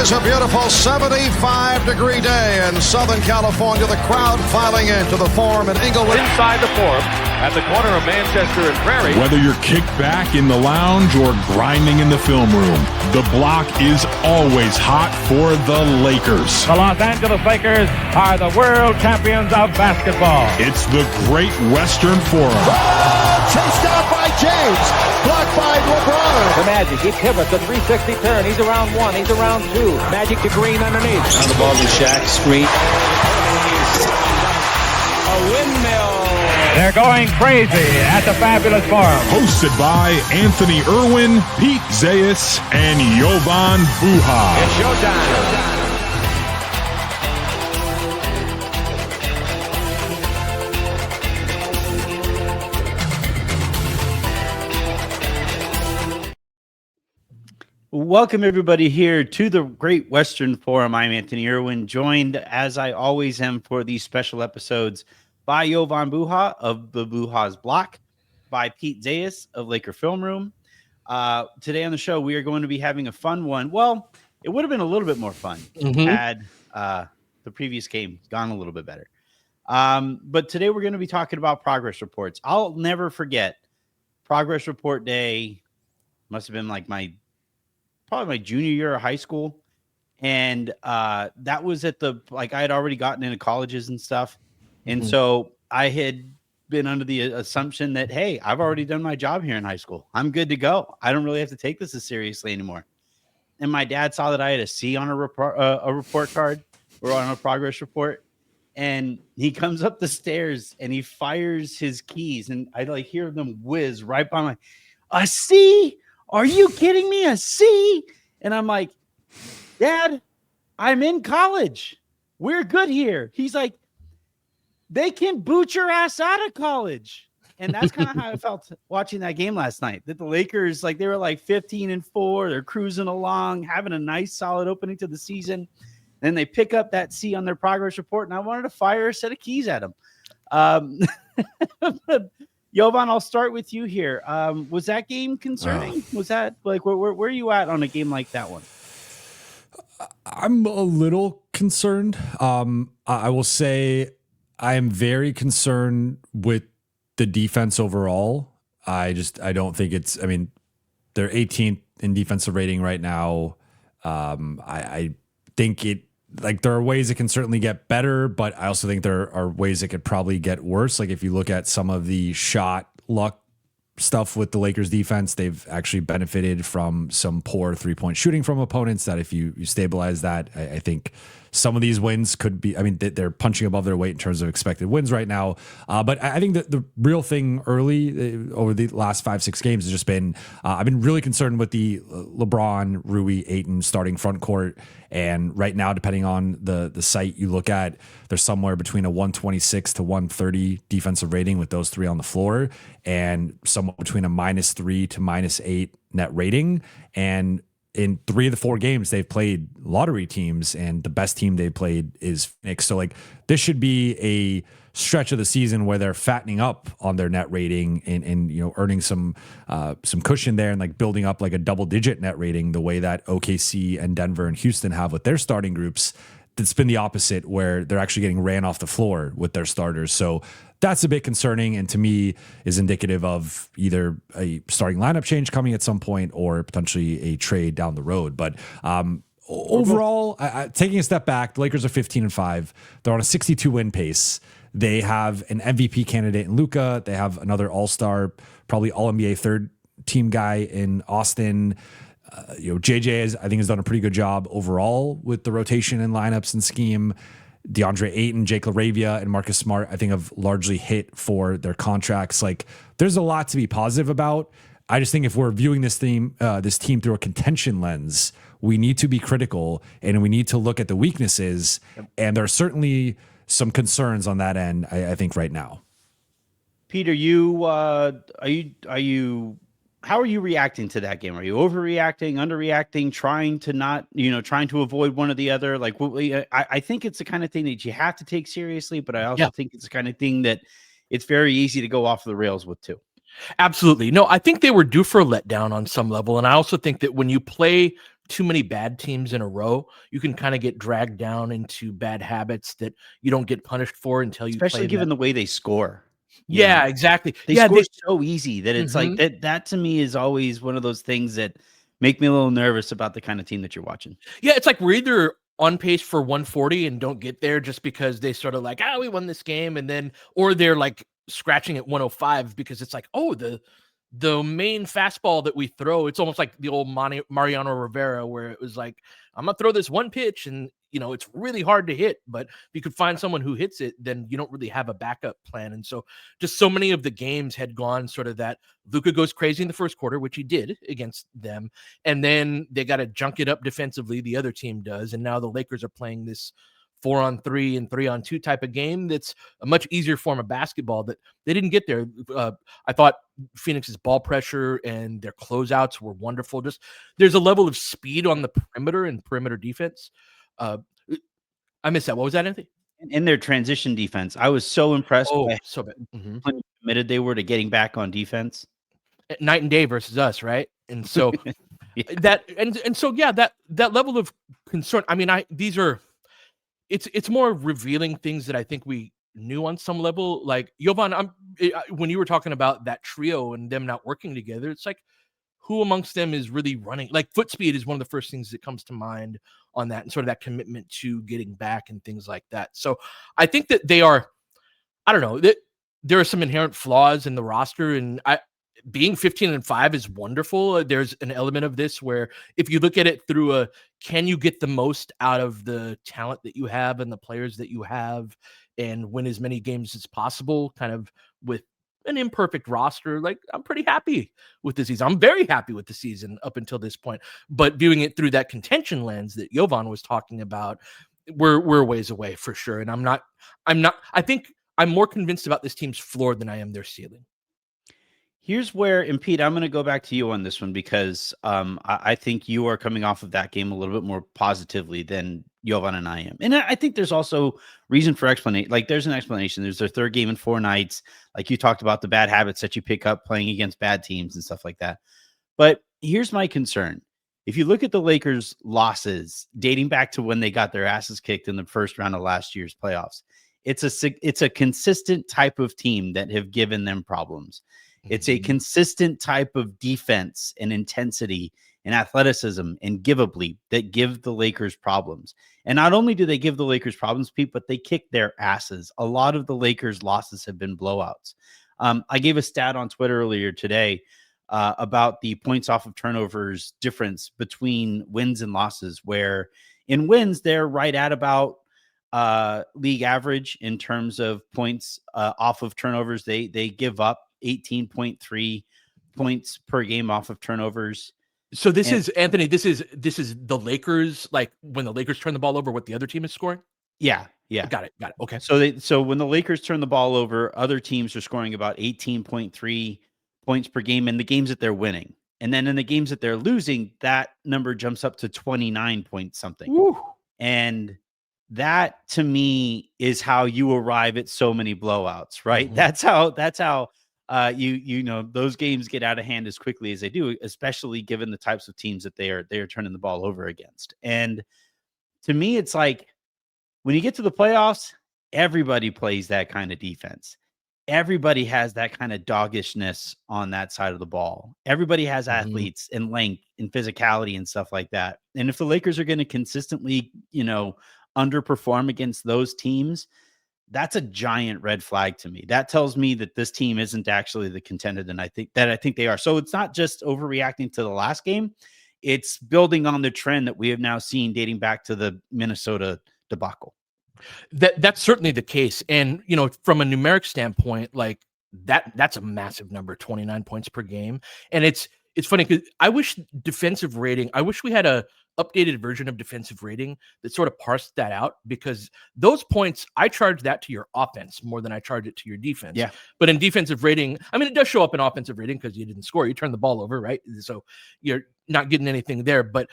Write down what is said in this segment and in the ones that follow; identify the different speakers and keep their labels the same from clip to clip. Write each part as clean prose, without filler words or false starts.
Speaker 1: is a beautiful 75-degree day in Southern California. The crowd filing into the Forum in Inglewood.
Speaker 2: Inside the Forum at the corner of Manchester and Prairie.
Speaker 3: Whether you're kicked back in the lounge or grinding in the film room, the block is always hot for the Lakers.
Speaker 4: The Los Angeles Lakers are the world champions of basketball.
Speaker 3: It's the Great Western Forum.
Speaker 1: Chased down by James. Blocked by LeBron.
Speaker 4: The Magic, he pivots, a 360 turn. He's around one, he's around two. Magic to Green underneath.
Speaker 5: On the ball to Shaq, screen.
Speaker 4: A windmill. They're going crazy at the Fabulous Forum.
Speaker 3: Hosted by Anthony Irwin, Pete Zayas, and Jovan Buha.
Speaker 4: It's showtime.
Speaker 6: Welcome, everybody, here to the Great Western Forum. I'm Anthony Irwin, joined, as I always am for these special episodes, by Jovan Buha of the Buha's Block, by Pete Zayas of Laker Film Room. Today on the show, we are going to be having a fun one. Well, it would have been a little bit more fun had the previous game gone a little bit better. But today we're going to be talking about progress reports. I'll never forget Progress Report Day. Must have been like probably my junior year of high school. And that was at I had already gotten into colleges and stuff. And so I had been under the assumption that, hey, I've already done my job here in high school. I'm good to go. I don't really have to take this as seriously anymore. And my dad saw that I had a C on a report card or on a progress report. And he comes up the stairs and he fires his keys. And I hear them whiz right by my, a C? Are you kidding me? A C? And I'm like, Dad, I'm in college. We're good here. He's like, they can boot your ass out of college. And that's kind of how I felt watching that game last night. That the Lakers, they were 15-4. They're cruising along, having a nice, solid opening to the season. Then they pick up that C on their progress report, and I wanted to fire a set of keys at them. Jovan, I'll start with you here. Was that game concerning? Was that where are you at on a game like that one?
Speaker 7: I'm a little concerned. I will say I am very concerned with the defense overall. I don't think it's, they're 18th in defensive rating right now. I think there are ways it can certainly get better, but I also think there are ways it could probably get worse. If you look at some of the shot luck stuff with the Lakers defense, they've actually benefited from some poor 3-point shooting from opponents that if you stabilize that, I think some of these wins could be, they're punching above their weight in terms of expected wins right now. But I think that the real thing early over the last 5-6 games has just been, I've been really concerned with the LeBron, Rui, Ayton starting front court. And right now, depending on the site you look at, there's somewhere between a 126 to 130 defensive rating with those three on the floor, and somewhere between a -3 to -8 net rating. And in 3 of the 4 games, they've played lottery teams, and the best team they played is Phoenix. So this should be a stretch of the season where they're fattening up on their net rating and earning some cushion there and building up a double-digit net rating the way that OKC and Denver and Houston have with their starting groups. It's been the opposite, where they're actually getting ran off the floor with their starters. So that's a bit concerning, and to me is indicative of either a starting lineup change coming at some point or potentially a trade down the road. But overall, taking a step back, the Lakers are 15-5. They're on a 62-win pace. They have an MVP candidate in Luka. They have another all-star, probably all-NBA third-team guy in Austin. JJ has done a pretty good job overall with the rotation and lineups and scheme. DeAndre Ayton, Jake LaRavia, and Marcus Smart, I think, have largely hit for their contracts. There's a lot to be positive about. I just think if we're viewing this team through a contention lens, we need to be critical and we need to look at the weaknesses. And there are certainly some concerns on that end, I think, right now.
Speaker 6: Peter, how are you reacting to that game? Are you overreacting, underreacting, trying to avoid one or the other? I think it's the kind of thing that you have to take seriously, but I also think it's the kind of thing that it's very easy to go off the rails with too.
Speaker 2: Absolutely. No, I think they were due for a letdown on some level. And I also think that when you play
Speaker 8: too many bad teams in a row, you can kind of get dragged down into bad habits that you don't get punished for until you
Speaker 6: Especially
Speaker 8: play
Speaker 6: given the way they score.
Speaker 8: Yeah, exactly.
Speaker 6: They
Speaker 8: Yeah,
Speaker 6: score so easy that it's like
Speaker 8: Mhm.
Speaker 6: that to me is always one of those things that make me a little nervous about the kind of team that you're watching.
Speaker 8: Yeah, it's like we're either on pace for 140 and don't get there just because they sort of like, we won this game, and then or they're like scratching at 105 because it's like, the main fastball that we throw, it's almost like the old Mariano Rivera where it was like, I'm gonna throw this one pitch and it's really hard to hit, but if you could find someone who hits it, then you don't really have a backup plan. And so just so many of the games had gone sort of that Luka goes crazy in the first quarter, which he did against them, and then they got to junk it up defensively, the other team does, and now the Lakers are playing this 4-on-3 and 3-on-2 type of game that's a much easier form of basketball that they didn't get there. I thought Phoenix's ball pressure and their closeouts were wonderful. Just there's a level of speed on the perimeter and perimeter defense. I missed that. What was that, Anthony?
Speaker 6: In their transition defense, I was so impressed by
Speaker 8: So bad. Mm-hmm.
Speaker 6: how committed they were to getting back on defense.
Speaker 8: Night and day versus us, right? And so that level of concern. I mean, these are it's more revealing things that I think we knew on some level. Like Jovan, when you were talking about that trio and them not working together, it's like who amongst them is really running? Like foot speed is one of the first things that comes to mind on that, and sort of that commitment to getting back and things like that. So I think that they are, I don't know, that there are some inherent flaws in the roster, and being 15-5 is wonderful. There's an element of this where if you look at it through can you get the most out of the talent that you have and the players that you have and win as many games as possible, kind of with an imperfect roster, like I'm pretty happy with the season. I'm very happy with the season up until this point, but viewing it through that contention lens that Jovan was talking about, we're ways away for sure. And I think I'm more convinced about this team's floor than I am their ceiling.
Speaker 6: Here's where, and Pete, I'm going to go back to you on this one because I think you are coming off of that game a little bit more positively than Jovan and I am. And I think there's also reason for explanation. Like there's an explanation. There's their third game in 4 nights. Like you talked about the bad habits that you pick up playing against bad teams and stuff like that. But here's my concern. If you look at the Lakers' losses dating back to when they got their asses kicked in the first round of last year's playoffs, it's a consistent type of team that have given them problems. It's a consistent type of defense and intensity and athleticism and giveably that give the Lakers problems. And not only do they give the Lakers problems, Pete, but they kick their asses. A lot of the Lakers' losses have been blowouts. I gave a stat on Twitter earlier today about the points off of turnovers difference between wins and losses, where in wins, they're right at about league average in terms of points off of turnovers. They give up 18.3 points per game off of turnovers.
Speaker 8: So this is Anthony. This is the Lakers. Like when the Lakers turn the ball over, what the other team is scoring.
Speaker 6: Yeah.
Speaker 8: Got it. Okay.
Speaker 6: So when the Lakers turn the ball over, other teams are scoring about 18.3 points per game in the games that they're winning, and then in the games that they're losing, that number jumps up to 29 point something.
Speaker 8: Woo.
Speaker 6: And that to me is how you arrive at so many blowouts, right?
Speaker 8: Mm-hmm.
Speaker 6: That's how you know those games get out of hand as quickly as they do, especially given the types of teams that they are turning the ball over against. And to me, it's like when you get to the playoffs, everybody plays that kind of defense. Everybody has that kind of doggishness on that side of the ball. Everybody has athletes and length and physicality and stuff like that. And if the Lakers are going to consistently, underperform against those teams, that's a giant red flag to me. That tells me that this team isn't actually the contender than I think they are. So it's not just overreacting to the last game. It's building on the trend that we have now seen dating back to the Minnesota debacle.
Speaker 8: That's certainly the case. And, from a numeric standpoint, like that's a massive number, 29 points per game. And it's funny because I wish we had a updated version of defensive rating that sort of parsed that out, because those points, I charge that to your offense more than I charge it to your defense.
Speaker 6: Yeah.
Speaker 8: But in defensive rating, I mean, it does show up in offensive rating because you didn't score. You turned the ball over, right? So you're not getting anything there. But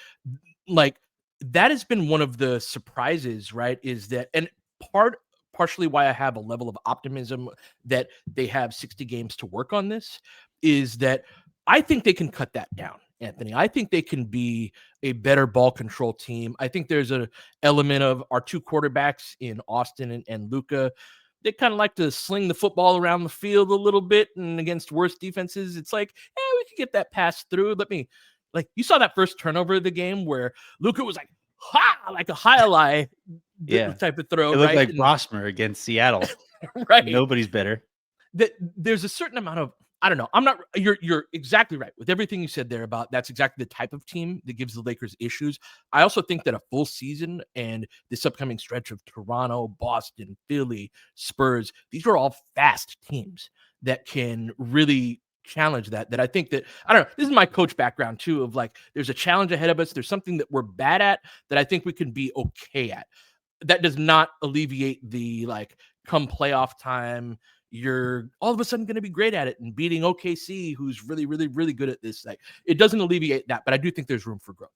Speaker 8: like that has been one of the surprises, right? Is that, and partially why I have a level of optimism that they have 60 games to work on this, is that I think they can cut that down. Anthony. I think they can be a better ball control team. I think there's an element of our two quarterbacks in Austin and Luka. They kind of like to sling the football around the field a little bit, and against worse defenses, it's like, we could get that pass through. You saw that first turnover of the game where Luka was like, like a highlight type of throw.
Speaker 6: It looked
Speaker 8: right?
Speaker 6: like Rossmer against Seattle.
Speaker 8: Right.
Speaker 6: Nobody's better.
Speaker 8: There's a certain amount of, I don't know. You're exactly right with everything you said there about that's exactly the type of team that gives the Lakers issues. I also think that a full season and this upcoming stretch of Toronto, Boston, Philly, Spurs, these are all fast teams that can really challenge that I think that, I don't know, this is my coach background too, of like, there's a challenge ahead of us. There's something that we're bad at that I think we can be okay at. That does not alleviate the come playoff time, you're all of a sudden going to be great at it and beating OKC, who's really, really, really good at this. It doesn't alleviate that, but I do think there's room for growth.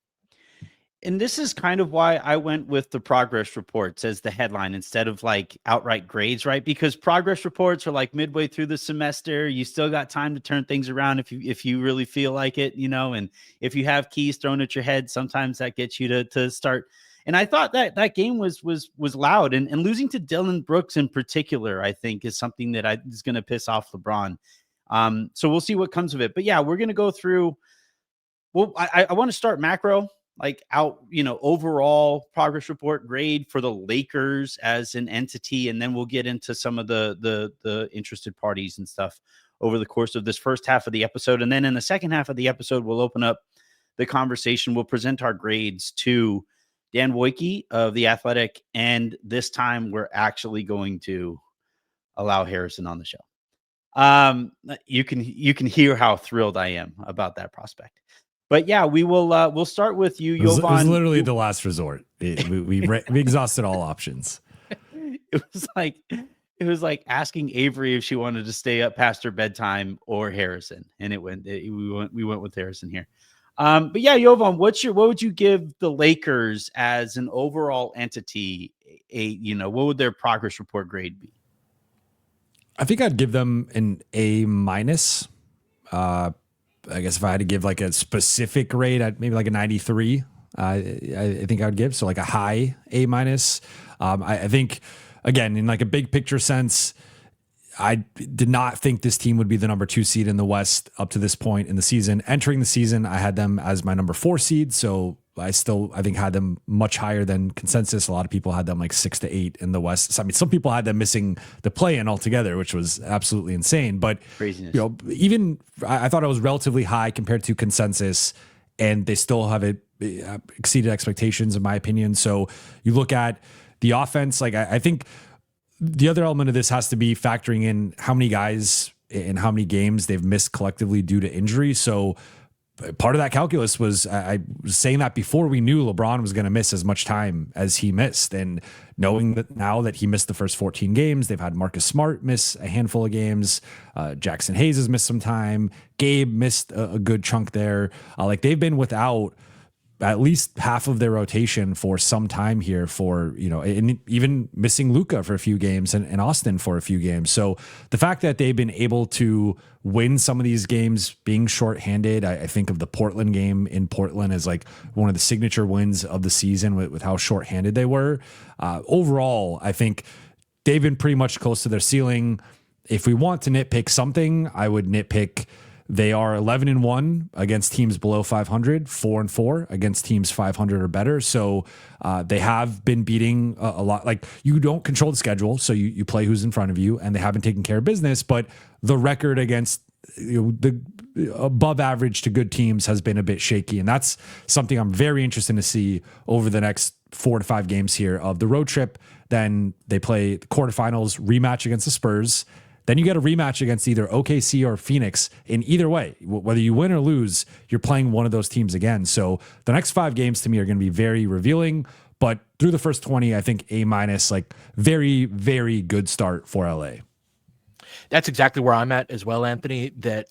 Speaker 6: And this is kind of why I went with the progress reports as the headline instead of outright grades, right? Because progress reports are midway through the semester. You still got time to turn things around if you really feel like it, and if you have keys thrown at your head, sometimes that gets you to start. And I thought that game was loud, and losing to Dylan Brooks in particular, I think, is something that is going to piss off LeBron. So we'll see what comes of it. But yeah, we're going to go through. Well, I want to start macro, overall progress report grade for the Lakers as an entity, and then we'll get into some of the interested parties and stuff over the course of this first half of the episode. And then in the second half of the episode, we'll open up the conversation. We'll present our grades to Dan Woike of The Athletic, and this time we're actually going to allow Harrison on the show. You can hear how thrilled I am about that prospect. But yeah, we'll start with you, Jovan.
Speaker 7: It was literally the last resort. We exhausted all options.
Speaker 6: It was like asking Avery if she wanted to stay up past her bedtime or Harrison, and we went with Harrison here. But yeah, Jovan, what would you give the Lakers as an overall entity? What would their progress report grade be?
Speaker 7: I think I'd give them an A-. I guess if I had to give a specific grade, I'd maybe a 93. I think I would give, so a high A-. I think, again, in a big picture sense, I did not think this team would be the number 2 seed in the West up to this point in the season. Entering the season, I had them as my number 4 seed. So I think had them much higher than consensus. A lot of people had them 6 to 8 in the West. So, I mean, some people had them missing the play-in altogether, which was absolutely insane. But
Speaker 6: craziness.
Speaker 7: Even I thought it was relatively high compared to consensus, and they still have exceeded expectations in my opinion. So you look at the offense, I think the other element of this has to be factoring in how many guys and how many games they've missed collectively due to injury. So part of that calculus was, I was saying that before we knew LeBron was going to miss as much time as he missed. And knowing that now that he missed the first 14 games, they've had Marcus Smart miss a handful of games. Jackson Hayes has missed some time. Gabe missed a good chunk there. They've been without at least half of their rotation for some time here and even missing Luka for a few games and Austin for a few games. So the fact that they've been able to win some of these games being shorthanded, I think of the Portland game in Portland as one of the signature wins of the season with how shorthanded they were. Overall, I think they've been pretty much close to their ceiling. If we want to nitpick something, I would nitpick they are 11-1 against teams below 500, 4-4 against teams 500 or better. So they have been beating a lot. You don't control the schedule, so you play who's in front of you, and they haven't taken care of business. But the record against the above average to good teams has been a bit shaky, and that's something I'm very interested to see over the next 4 to 5 games here of the road trip. Then they play the quarterfinals rematch against the Spurs. Then you get a rematch against either OKC or Phoenix. In either way, whether you win or lose, you're playing one of those teams again. So the next 5 games to me are going to be very revealing. But through the first 20, I think A-, very, very good start for LA.
Speaker 8: That's exactly where I'm at as well, Anthony. That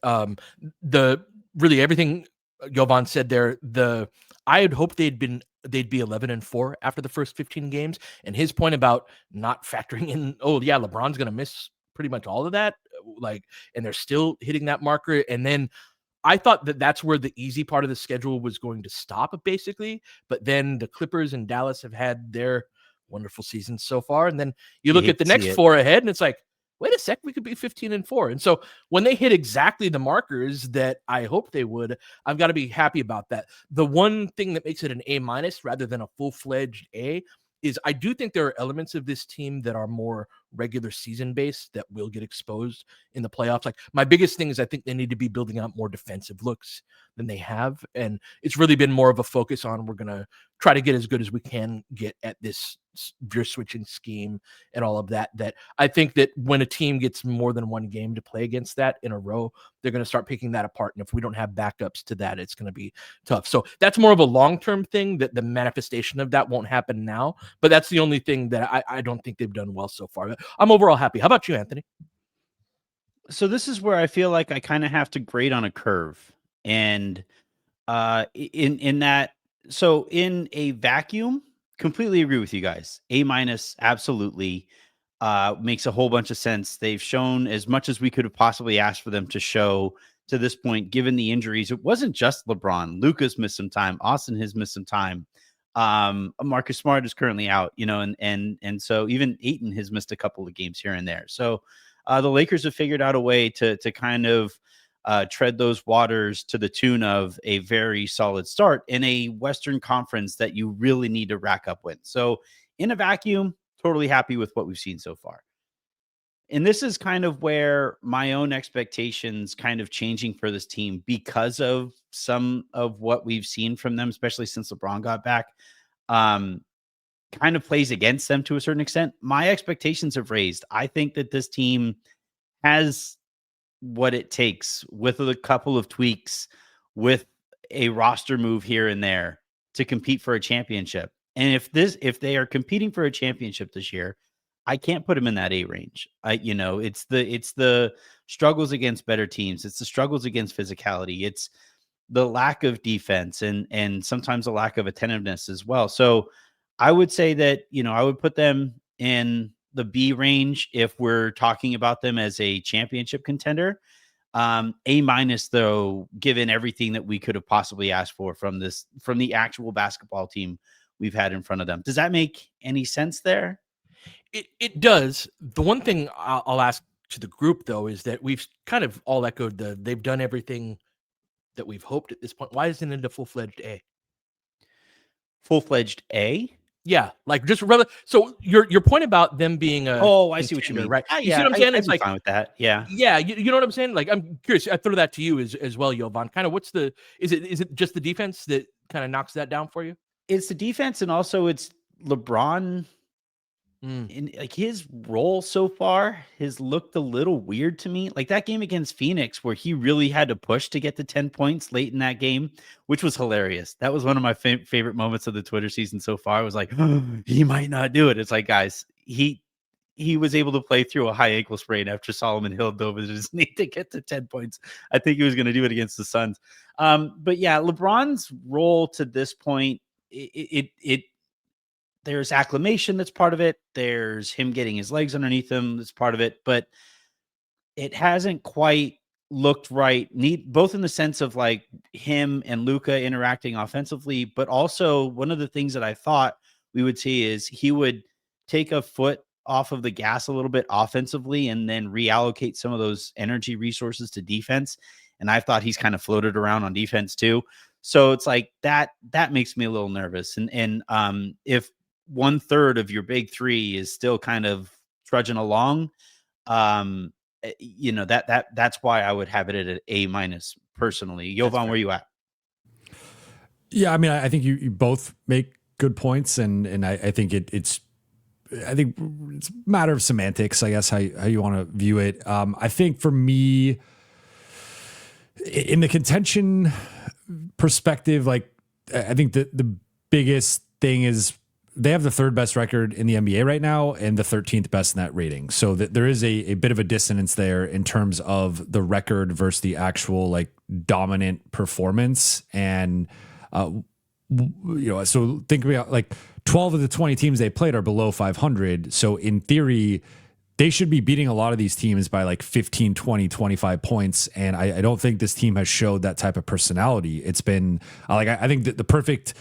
Speaker 8: really everything Jovan said there. I had hoped they'd be 11-4 after the first 15 games. And his point about not factoring in, LeBron's going to miss pretty much all of that, and they're still hitting that marker. And then I thought that that's where the easy part of the schedule was going to stop, basically. But then the Clippers and Dallas have had their wonderful seasons so far. And then you look at the next four ahead, and it's like, wait a sec, we could be 15-4. And so when they hit exactly the markers that I hope they would, I've got to be happy about that. The one thing that makes it an A- rather than a full-fledged A is I do think there are elements of this team that are more regular season based that will get exposed in the playoffs. Like, my biggest thing is I think they need to be building out more defensive looks than they have. And it's really been more of a focus on, we're going to try to get as good as we can get at this veer switching scheme and all of that. That I think that when a team gets more than one game to play against that in a row, they're going to start picking that apart. And if we don't have backups to that, it's going to be tough. So that's more of a long-term thing, that the manifestation of that won't happen now. But that's the only thing that I don't think they've done well so far. I'm overall happy. How about you, Anthony?
Speaker 6: So this is where I feel like I kind of have to grade on a curve. And in that, so in a vacuum, completely agree with you guys. A-, absolutely. Makes a whole bunch of sense. They've shown as much as we could have possibly asked for them to show to this point, given the injuries. It wasn't just LeBron. Luka's missed some time. Austin has missed some time. Marcus Smart is currently out, and so even Ayton has missed a couple of games here and there. So the Lakers have figured out a way to kind of tread those waters to the tune of a very solid start in a Western Conference that you really need to rack up wins. So in a vacuum, totally happy with what we've seen so far. And this is kind of where my own expectations kind of changing for this team because of some of what we've seen from them, especially since LeBron got back, kind of plays against them to a certain extent. My expectations have raised. I think that this team has what it takes with a couple of tweaks, with a roster move here and there, to compete for a championship. And if they are competing for a championship this year, I can't put them in that A range. It's the struggles against better teams. It's the struggles against physicality. It's the lack of defense and sometimes a lack of attentiveness as well. So I would say that, I would put them in the B range if we're talking about them as a championship contender. A- though, given everything that we could have possibly asked for from the actual basketball team we've had in front of them. Does that make any sense there?
Speaker 8: It does. The one thing I'll ask to the group, though, is that we've kind of all echoed they've done everything that we've hoped at this point. Why isn't it a full-fledged A?
Speaker 6: Full-fledged A?
Speaker 8: Yeah, like just rather. So your point about them being a
Speaker 6: I see what you mean,
Speaker 8: right?
Speaker 6: You see what I'm saying? It's like fine with that. Yeah.
Speaker 8: You know what I'm saying? Like, I'm curious. I throw that to you as well, Jovan. Kind of is it just the defense that kind of knocks that down for you?
Speaker 6: It's the defense, and also it's LeBron. In like his role so far has looked a little weird to me. Like that game against Phoenix where he really had to push to get to 10 points late in that game, which was hilarious. That was one of my favorite moments of the Twitter season so far. I was like, he might not do it. It's like, guys, he was able to play through a high ankle sprain after Solomon Hill dove into his knee to get to 10 points. I think he was going to do it against the Suns. But yeah, LeBron's role to this point, there's acclimation that's part of it. There's him getting his legs underneath him that's part of it. But it hasn't quite looked right, both in the sense of like him and Luka interacting offensively, but also one of the things that I thought we would see is he would take a foot off of the gas a little bit offensively and then reallocate some of those energy resources to defense. And I thought he's kind of floated around on defense too. So it's like that makes me a little nervous. And if 1/3 of your big three is still kind of trudging along, that's why I would have it at an A- personally. Jovan, where you at?
Speaker 7: Yeah, I mean, I think you both make good points, and I think it's a matter of semantics, I guess, how you want to view it. I think for me, in the contention perspective, like I think the biggest thing is they have the third best record in the NBA right now and the 13th best net rating. So there is a bit of a dissonance there in terms of the record versus the actual like dominant performance. And, so think about like 12 of the 20 teams they played are below 500. So in theory, they should be beating a lot of these teams by like 15, 20, 25 points. And I don't think this team has showed that type of personality. It's been like, I think that the perfect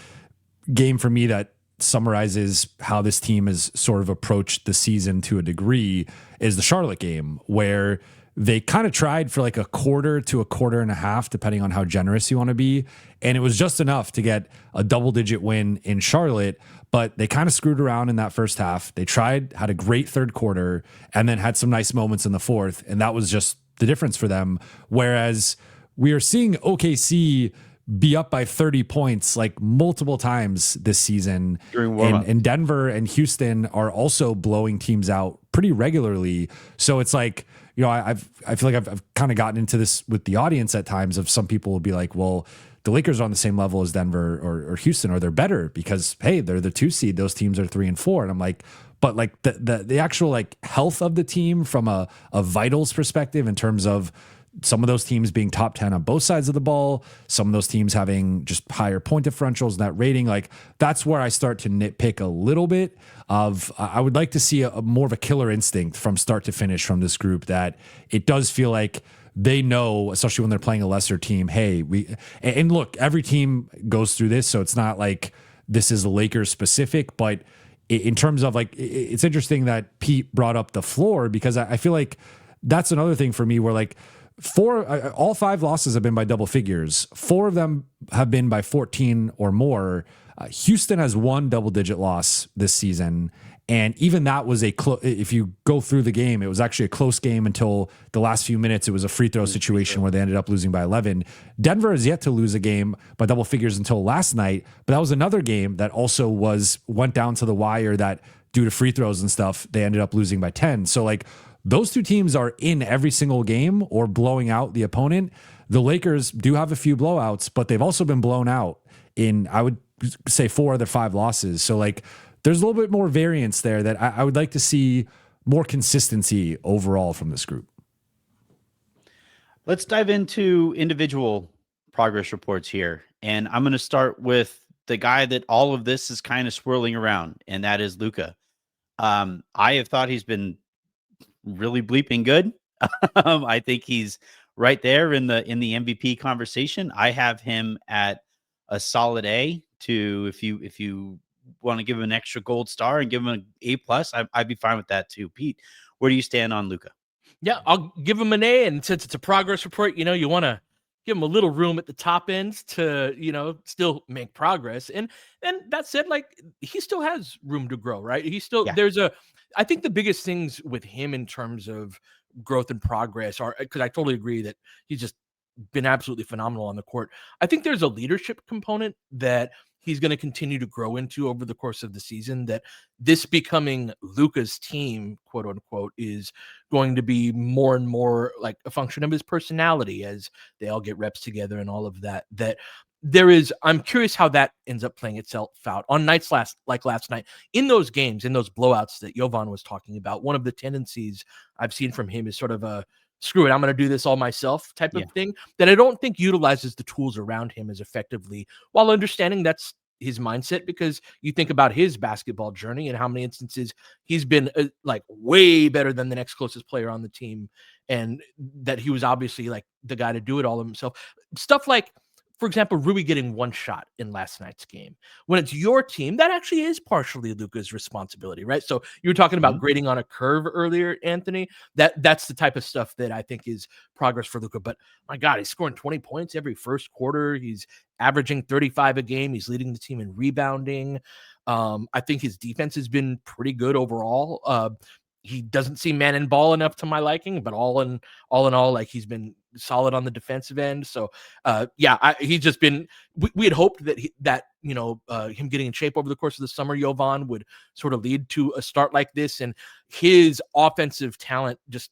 Speaker 7: game for me that summarizes how this team has sort of approached the season to a degree is the Charlotte game, where they kind of tried for like a quarter to a quarter and a half, depending on how generous you want to be. And it was just enough to get a double-digit win in Charlotte, but they kind of screwed around in that first half. They tried, had a great third quarter, and then had some nice moments in the fourth, and that was just the difference for them. Whereas we are seeing OKC be up by 30 points like multiple times this season.
Speaker 6: During warm-up.
Speaker 7: And Denver and Houston are also blowing teams out pretty regularly. So it's like, you know, I feel like I've kind of gotten into this with the audience at times of some people will be like, well, the Lakers are on the same level as Denver or Houston, or they're better because, hey, they're the 2 seed. Those teams are 3 and 4. And I'm like, but like the actual like health of the team from a vitals perspective in terms of some of those teams being top 10 on both sides of the ball, some of those teams having just higher point differentials in that rating, like that's where I start to nitpick a little bit of, I would like to see a more of a killer instinct from start to finish from this group, that it does feel like they know, especially when they're playing a lesser team, hey, and look, every team goes through this, so it's not like this is Lakers specific, but in terms of like, it's interesting that Pete brought up the floor, because I feel like that's another thing for me where like, all 5 losses have been by double figures. 4 of them have been by 14 or more. Houston has 1 double-digit loss this season, and even that was if you go through the game, it was actually a close game until the last few minutes. It was a free throw situation where they ended up losing by 11. Denver has yet to lose a game by double figures until last night, but that was another game that also went down to the wire that due to free throws and stuff, they ended up losing by 10. So like, those 2 teams are in every single game or blowing out the opponent. The Lakers do have a few blowouts, but they've also been blown out in, I would say, 4 of their 5 losses. So like, there's a little bit more variance there that I would like to see more consistency overall from this group.
Speaker 6: Let's dive into individual progress reports here. And I'm going to start with the guy that all of this is kind of swirling around, and that is Luka. I have thought he's been really bleeping good. I think he's right there in the MVP conversation. I have him at a solid A to, if you want to give him an extra gold star and give him an A+, I'd be fine with that too. Pete, where do you stand on Luka?
Speaker 8: Yeah, I'll give him an A, and since it's a progress report, you know, you want to give him a little room at the top end to, you know, still make progress. And that said, like, he still has room to grow, right? He still, I think the biggest things with him in terms of growth and progress are, because I totally agree that he's just been absolutely phenomenal on the court. I think there's a leadership component that he's going to continue to grow into over the course of the season, that this becoming Luka's team, quote unquote, is going to be more and more like a function of his personality as they all get reps together and all of that. I'm curious how that ends up playing itself out on nights last night, in those games, in those blowouts that Jovan was talking about. One of the tendencies I've seen from him is sort of a screw it, I'm going to do this all myself type of thing that I don't think utilizes the tools around him as effectively, while understanding that's his mindset, because you think about his basketball journey and how many instances he's been like way better than the next closest player on the team, and that he was obviously like the guy to do it all himself. Stuff like, for example, Rui getting 1 shot in last night's game. When it's your team, that actually is partially Luka's responsibility, right? So you were talking about grading on a curve earlier, Anthony. That's the type of stuff that I think is progress for Luka. But my God, he's scoring 20 points every first quarter. He's averaging 35 a game. He's leading the team in rebounding. I think his defense has been pretty good overall. He doesn't seem man and ball enough to my liking, but all in all, like, he's been solid on the defensive end. So he's just been, we had hoped that him getting in shape over the course of the summer, Jovan, would sort of lead to a start like this, and his offensive talent just,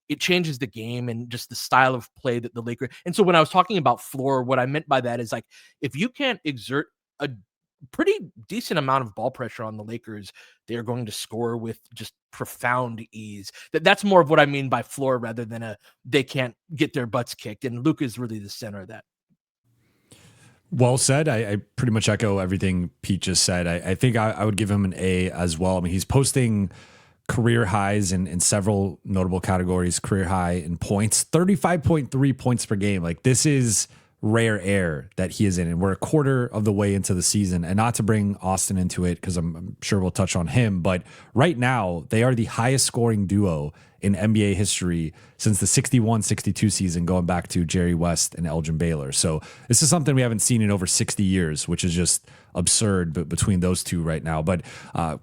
Speaker 8: it changes the game and just the style of play that the Lakers. And so when I was talking about floor, what I meant by that is, like, if you can't exert a pretty decent amount of ball pressure on the Lakers, they're going to score with just profound ease. That's more of what I mean by floor, rather than they can't get their butts kicked. And Luka is really the center of that.
Speaker 7: Well said. I pretty much echo everything Pete just said. I think I would give him an A as well. I mean, he's posting career highs in several notable categories, career high in points, 35.3 points per game. Like, this is rare air that he is in, and we're a quarter of the way into the season. And not to bring Austin into it, because I'm sure we'll touch on him, but right now they are the highest scoring duo in NBA history since the 61-62 season, going back to Jerry West and Elgin Baylor. So this is something we haven't seen in over 60 years, which is just absurd, but between those two right now. But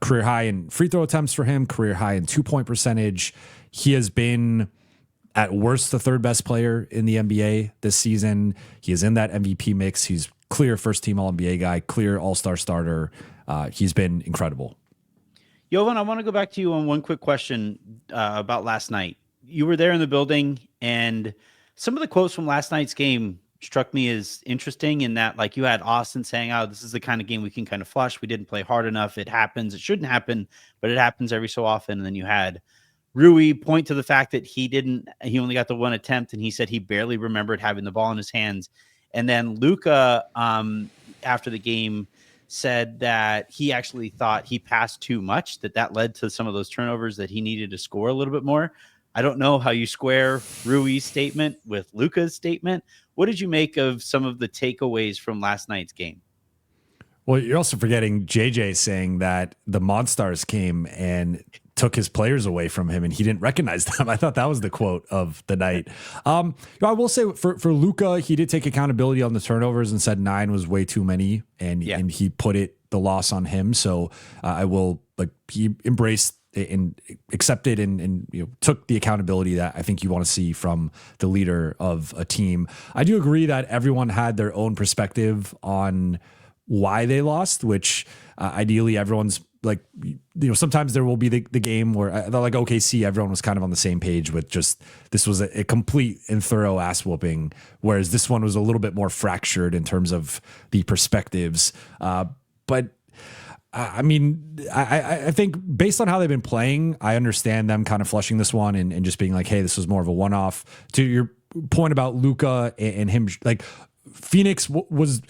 Speaker 7: career high in free throw attempts for him, career high in 2-point percentage. He has been at worst the third best player in the NBA this season. He is in that MVP mix. He's clear first team All-NBA guy, clear All-Star starter. He's been incredible.
Speaker 6: Jovan, I want to go back to you on one quick question about last night. You were there in the building, and some of the quotes from last night's game struck me as interesting in that, like, you had Austin saying, oh, this is the kind of game we can kind of flush. We didn't play hard enough. It happens. It shouldn't happen, but it happens every so often. And then you had Rui point to the fact that he only got the one attempt, and he said he barely remembered having the ball in his hands. And then Luka, after the game, said that he actually thought he passed too much, that led to some of those turnovers, that he needed to score a little bit more. I don't know how you square Rui's statement with Luka's statement. What did you make of some of the takeaways from last night's game?
Speaker 7: Well, you're also forgetting JJ saying that the Monstars came and took his players away from him and he didn't recognize them. I thought that was the quote of the night. I will say for Luka, he did take accountability on the turnovers and said 9 was way too many, and he put the loss on him. So he embraced and accepted and took the accountability that I think you want to see from the leader of a team. I do agree that everyone had their own perspective on why they lost, which ideally everyone's like, sometimes there will be the game where like OKC, everyone was kind of on the same page with just, this was a complete and thorough ass whooping. Whereas this one was a little bit more fractured in terms of the perspectives. But I mean, I think based on how they've been playing, I understand them kind of flushing this one and just being like, hey, this was more of a one-off. To your point about Luka and him, like, Phoenix was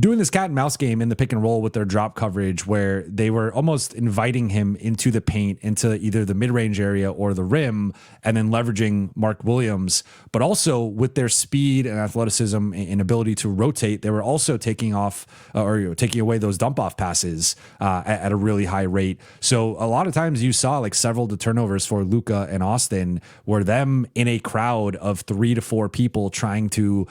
Speaker 7: doing this cat and mouse game in the pick and roll with their drop coverage, where they were almost inviting him into the paint, into either the mid-range area or the rim, and then leveraging Mark Williams. But also with their speed and athleticism and ability to rotate, they were also taking away those dump off passes at a really high rate. So a lot of times you saw like several of the turnovers for Luka and Austin were them in a crowd of 3 to 4 people trying to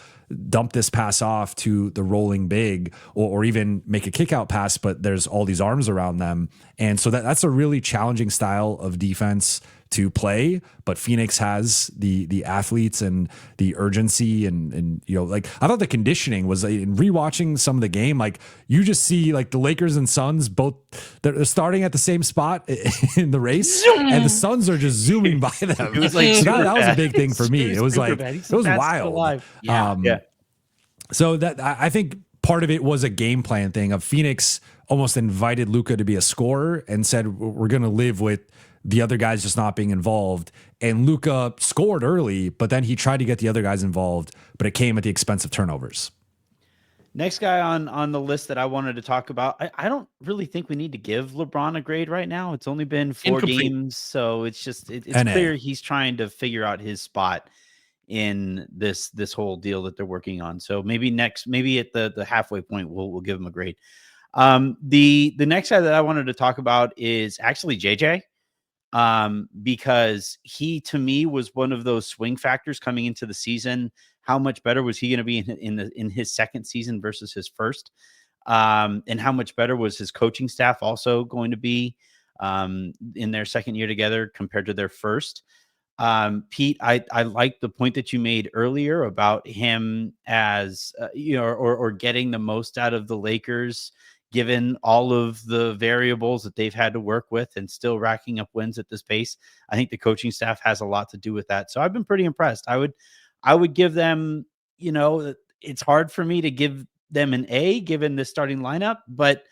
Speaker 7: dump this pass off to the rolling big or even make a kick out pass, but there's all these arms around them. And so that's a really challenging style of defense to play, but Phoenix has the athletes and the urgency and like, I thought the conditioning was, in rewatching some of the game, like, you just see like the Lakers and Suns both, they're starting at the same spot in the race, and the Suns are just zooming by them.
Speaker 6: It was like,
Speaker 7: so that was a big thing for me. It was like, it was wild. So that, I think part of it was a game plan thing of Phoenix almost invited Luka to be a scorer and said, we're going to live with the other guys just not being involved. And Luka scored early, but then he tried to get the other guys involved, but it came at the expense of turnovers.
Speaker 6: Next guy on the list that I wanted to talk about, I don't really think we need to give LeBron a grade right now. It's only been 4 games, so it's just it's clear he's trying to figure out his spot in this whole deal that they're working on. So maybe at the halfway point, we'll give him a grade. The next guy that I wanted to talk about is actually JJ. Because he, to me, was one of those swing factors coming into the season. How much better was he going to be in his second season versus his first? And how much better was his coaching staff also going to be in their second year together compared to their first? Pete, I like the point that you made earlier about him as or getting the most out of the Lakers, given all of the variables that they've had to work with and still racking up wins at this pace. I think the coaching staff has a lot to do with that. So I've been pretty impressed. I would give them, it's hard for me to give them an A given the starting lineup, but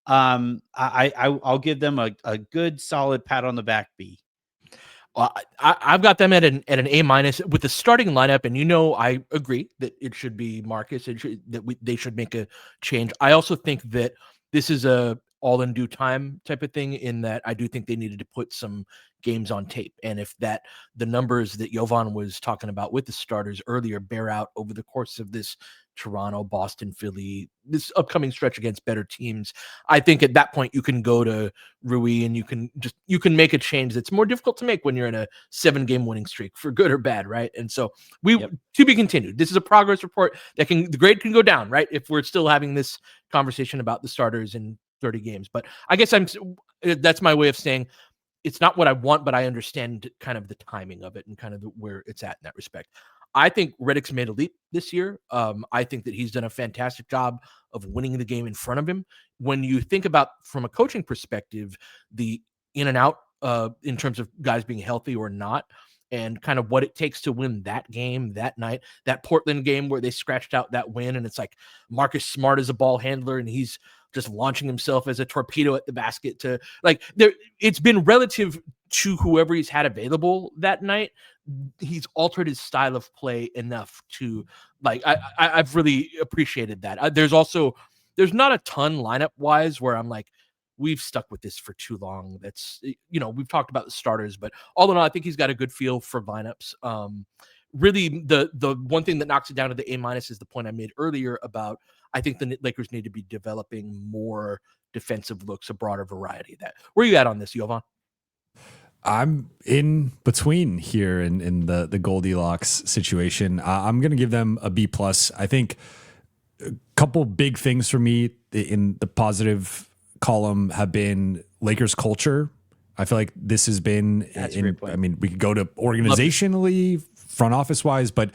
Speaker 6: I'll give them a good solid pat on the back B.
Speaker 8: I've got them at an A- with the starting lineup, and I agree that it should be Marcus. They should make a change. I also think that this is a all in due time type of thing, in that I do think they needed to put some games on tape. And if the numbers that Jovan was talking about with the starters earlier bear out over the course of this Toronto, Boston, Philly, this upcoming stretch against better teams, I think at that point you can go to Rui and you can make a change that's more difficult to make when you're in a 7-game winning streak, for good or bad, right? And so to be continued. This is a progress report that the grade can go down, right, if we're still having this conversation about the starters in 30 games. But I guess that's my way of saying it's not what I want, but I understand kind of the timing of it and kind of where it's at in that respect. I think Redick's made a leap this year. I think that he's done a fantastic job of winning the game in front of him. When you think about, from a coaching perspective, the in and out in terms of guys being healthy or not, and kind of what it takes to win that game that night, that Portland game where they scratched out that win, and it's like Marcus Smart is a ball handler and he's just launching himself as a torpedo at the basket to it's been relative to whoever he's had available that night. He's altered his style of play enough to I've really appreciated that. There's not a ton lineup wise where I'm like, we've stuck with this for too long. That's, we've talked about the starters, but all in all, I think he's got a good feel for lineups. Really, the one thing that knocks it down to the A- is the point I made earlier about, I think the Lakers need to be developing more defensive looks, a broader variety of that. Where are you at on this, Jovan?
Speaker 7: I'm in between here in the Goldilocks situation. I'm going to give them a B+. I think a couple big things for me in the positive column have been Lakers culture. I feel like this has been, I mean, we could go to organizationally, front office wise, but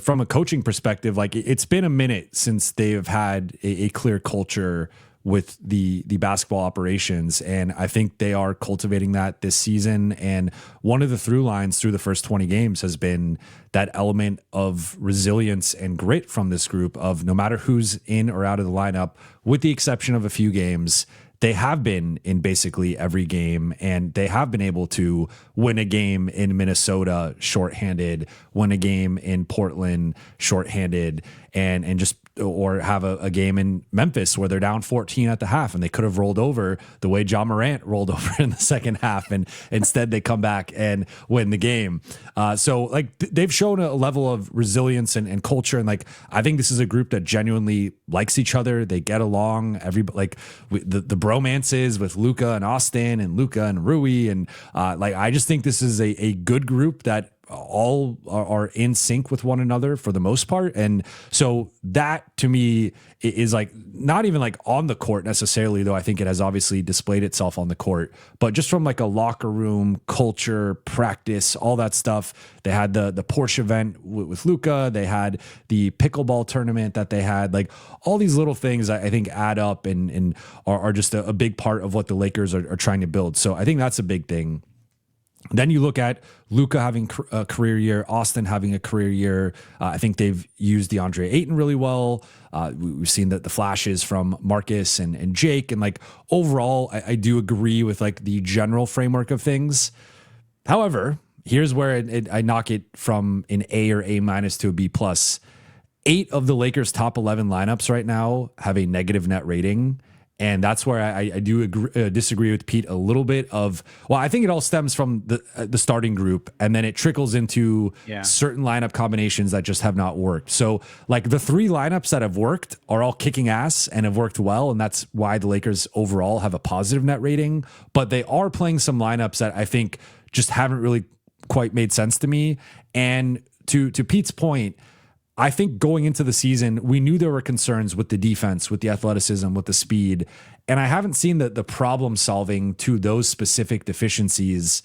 Speaker 7: from a coaching perspective, like it's been a minute since they have had a clear culture with the basketball operations. And I think they are cultivating that this season. And one of the through lines through the first 20 games has been that element of resilience and grit from this group of, no matter who's in or out of the lineup, with the exception of a few games, they have been in basically every game, and they have been able to win a game in Minnesota shorthanded, win a game in Portland shorthanded, and just, or have a game in Memphis where they're down 14 at the half and they could have rolled over the way John Morant rolled over in the second half, and instead they come back and win the game. So like they've shown a level of resilience and culture, and like I think this is a group that genuinely likes each other. They get along. The bromances with Luka and Austin and Luka and Rui, and I just think this is a good group that all are in sync with one another for the most part. And so that to me is like not even like on the court necessarily, though I think it has obviously displayed itself on the court, but just from like a locker room culture, practice, all that stuff. They had the Porsche event with Luka. They had the pickleball tournament that they had. Like all these little things I think add up and are just a big part of what the Lakers are trying to build. So I think that's a big thing. Then you look at Luka having a career year, Austin having a career year. I think they've used DeAndre Ayton really well. We've seen the flashes from Marcus and Jake. And like overall, I do agree with like the general framework of things. However, here's where I knock it from an A or A- to a B+. 8 of the Lakers' top 11 lineups right now have a negative net rating. And that's where I do disagree with Pete a little bit of, well, I think it all stems from the starting group, and then it trickles into certain lineup combinations that just have not worked. So like the 3 lineups that have worked are all kicking ass and have worked well. And that's why the Lakers overall have a positive net rating, but they are playing some lineups that I think just haven't really quite made sense to me. And to Pete's point, I think going into the season, we knew there were concerns with the defense, with the athleticism, with the speed. And I haven't seen the problem solving to those specific deficiencies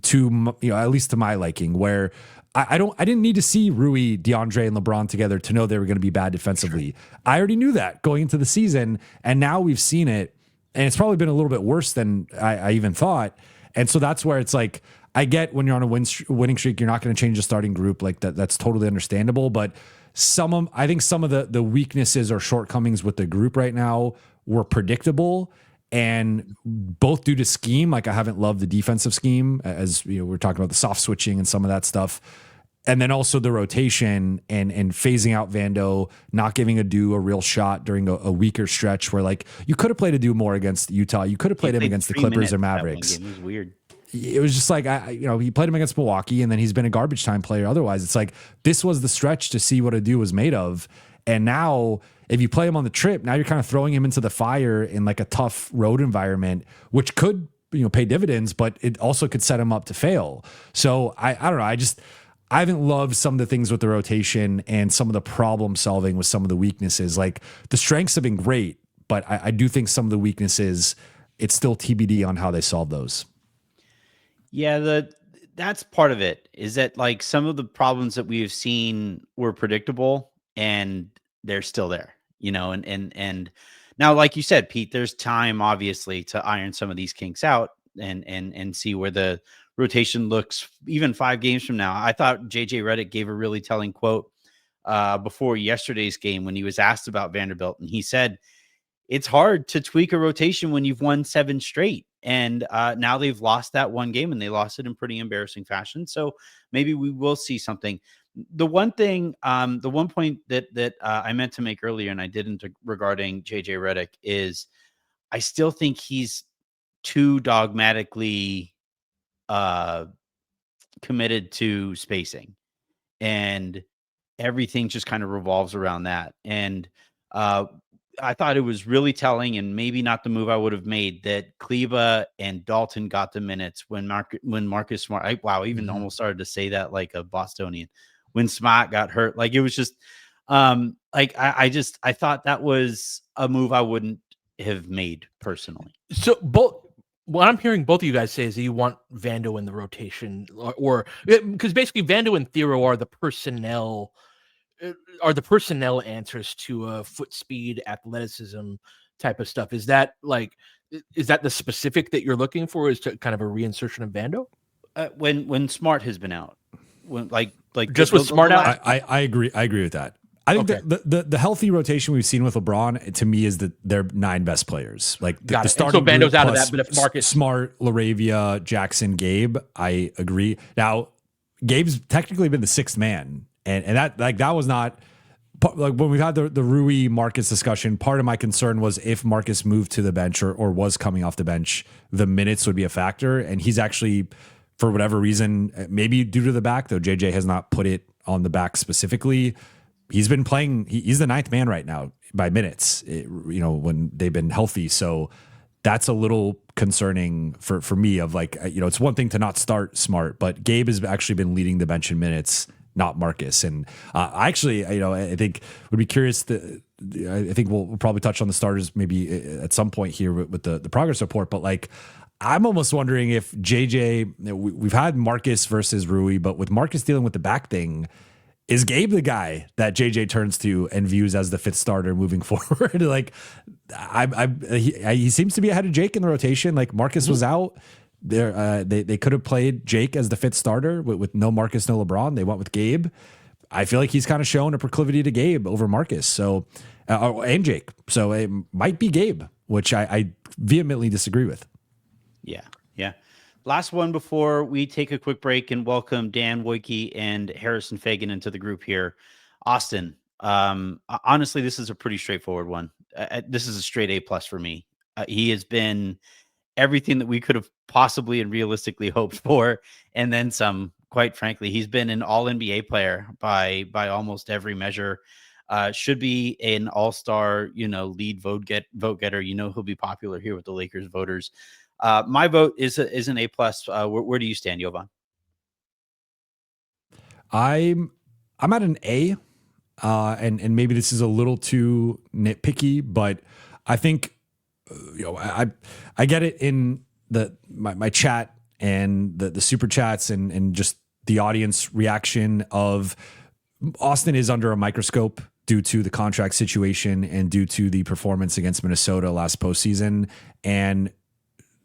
Speaker 7: to, at least to my liking, where I didn't need to see Rui, DeAndre, and LeBron together to know they were going to be bad defensively. Sure. I already knew that going into the season. And now we've seen it. And it's probably been a little bit worse than I even thought. And so that's where it's like, I get when you're on a winning streak, you're not going to change the starting group. Like that's totally understandable. But I think some of the weaknesses or shortcomings with the group right now were predictable, and both due to scheme. Like I haven't loved the defensive scheme, as we're talking about the soft switching and some of that stuff. And then also the rotation and phasing out Vando, not giving Adu a real shot during a weaker stretch where like you could have played Adu more against Utah. You could have played him against the Clippers or Mavericks.
Speaker 6: It was weird.
Speaker 7: It was just like, he played him against Milwaukee and then he's been a garbage time player. Otherwise, it's like this was the stretch to see what Adu was made of. And now if you play him on the trip, now you're kind of throwing him into the fire in like a tough road environment, which could, pay dividends, but it also could set him up to fail. So I don't know. I haven't loved some of the things with the rotation and some of the problem solving with some of the weaknesses. Like the strengths have been great, but I do think some of the weaknesses, it's still TBD on how they solve those.
Speaker 6: Yeah, that's part of it, is that like some of the problems that we have seen were predictable and they're still there, and now, like you said, Pete, there's time obviously to iron some of these kinks out and see where the rotation looks even 5 games from now. I thought JJ Redick gave a really telling quote before yesterday's game when he was asked about Vanderbilt, and he said, it's hard to tweak a rotation when you've won 7 straight. And now they've lost that one game and they lost it in pretty embarrassing fashion. So maybe we will see something. The one thing, the one point that I meant to make earlier and I didn't regarding JJ Redick is I still think he's too dogmatically committed to spacing, and everything just kind of revolves around that. And I thought it was really telling, and maybe not the move I would have made, that Kleba and Dalton got the minutes when Marcus Smart. I even almost started to say that like a Bostonian when Smart got hurt. Like it was just I thought that was a move I wouldn't have made personally.
Speaker 8: So what I'm hearing both of you guys say is that you want Vando in the rotation, or because basically Vando and Thero are the personnel answers to foot speed, athleticism type of stuff. Is that the specific that you're looking for? Is to kind of a reinsertion of Vando?
Speaker 6: When Smart has been out, when like
Speaker 8: just with Smart out,
Speaker 7: I agree. I agree with that. I think the healthy rotation we've seen with LeBron, to me, is that they're 9 best players. Like the starting
Speaker 8: so Vando's out of
Speaker 7: plus
Speaker 8: that, but if Marcus
Speaker 7: Smart, LaRavia, Jackson, Gabe, I agree. Now, Gabe's technically been the 6th man, and that was not like when we had the Rui Marcus discussion. Part of my concern was if Marcus moved to the bench or was coming off the bench, the minutes would be a factor, and he's actually, for whatever reason, maybe due to the back, though JJ has not put it on the back specifically. He's been playing. He's the 9th man right now by minutes, when they've been healthy. So that's a little concerning for me of like, it's one thing to not start Smart, but Gabe has actually been leading the bench in minutes, not Marcus. And I think would be curious I think we'll probably touch on the starters maybe at some point here with the progress report, but like, I'm almost wondering if JJ, we've had Marcus versus Rui, but with Marcus dealing with the back thing, is Gabe the guy that JJ turns to and views as the 5th starter moving forward? Like, he seems to be ahead of Jake in the rotation. Like Marcus was out there. They could have played Jake as the 5th starter with no Marcus, no LeBron. They went with Gabe. I feel like he's kind of shown a proclivity to Gabe over Marcus. So, and Jake. So it might be Gabe, which I vehemently disagree with.
Speaker 6: Yeah. Last one before we take a quick break and welcome Dan, Woike, and Harrison Faigen into the group here. Austin, honestly, this is a pretty straightforward one. This is a straight A+ for me. He has been everything that we could have possibly and realistically hoped for, and then some. Quite frankly, he's been an all-NBA player by almost every measure. Should be an all-star, lead vote getter. He'll be popular here with the Lakers voters. My vote is an A+. Where do you stand, Jovan? I'm at an A, and maybe this is a little too nitpicky, but I think I get it in my chat and the super chats and just the audience reaction of Austin is under a microscope due to the contract situation and due to the performance against Minnesota last postseason. And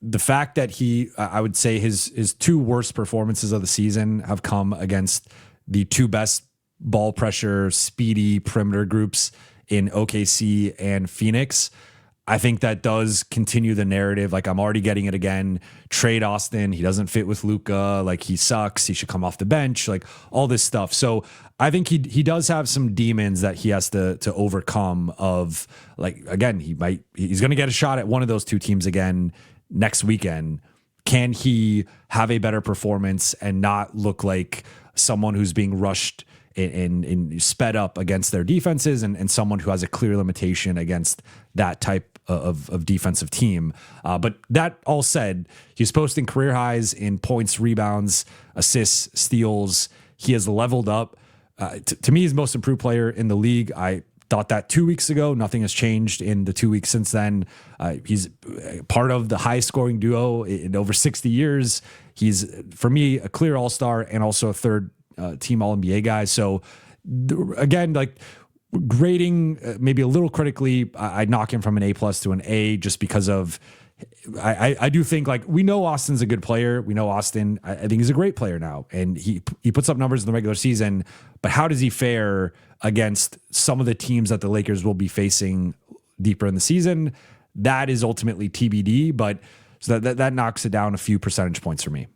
Speaker 6: the fact that I would say his 2 worst performances of the season have come against the 2 best ball pressure, speedy perimeter groups in OKC and Phoenix.
Speaker 7: I think that does continue the narrative. Like, I'm already getting it again. Trade Austin. He doesn't fit with Luka. Like, he sucks. He should come off the bench. Like, all this stuff. So I think he does have some demons that he has to overcome. Of, like, again, he's going to get a shot at one of those two teams again next weekend. Can he have a better performance and not look like someone who's being rushed and sped up against their defenses, and someone who has a clear limitation against that type of defensive team? But that all said, he's posting career highs in points, rebounds, assists, steals. He has leveled up. To me, he's the most improved player in the league. I thought that 2 weeks ago. Nothing has changed in the 2 weeks since then. He's part of the highest scoring duo in over 60 years. He's, for me, a clear all-star and also a third team All-NBA guy. So again, like, grading maybe a little critically, I'd knock him from an A+ to an A, just because of, I do think, like, we know Austin's a good player. We know Austin, I think he's a great player now, and he puts up numbers in the regular season, but how does he fare against some of the teams that the Lakers will be facing deeper in the season? That is ultimately TBD, but so that knocks it down a few percentage points for me.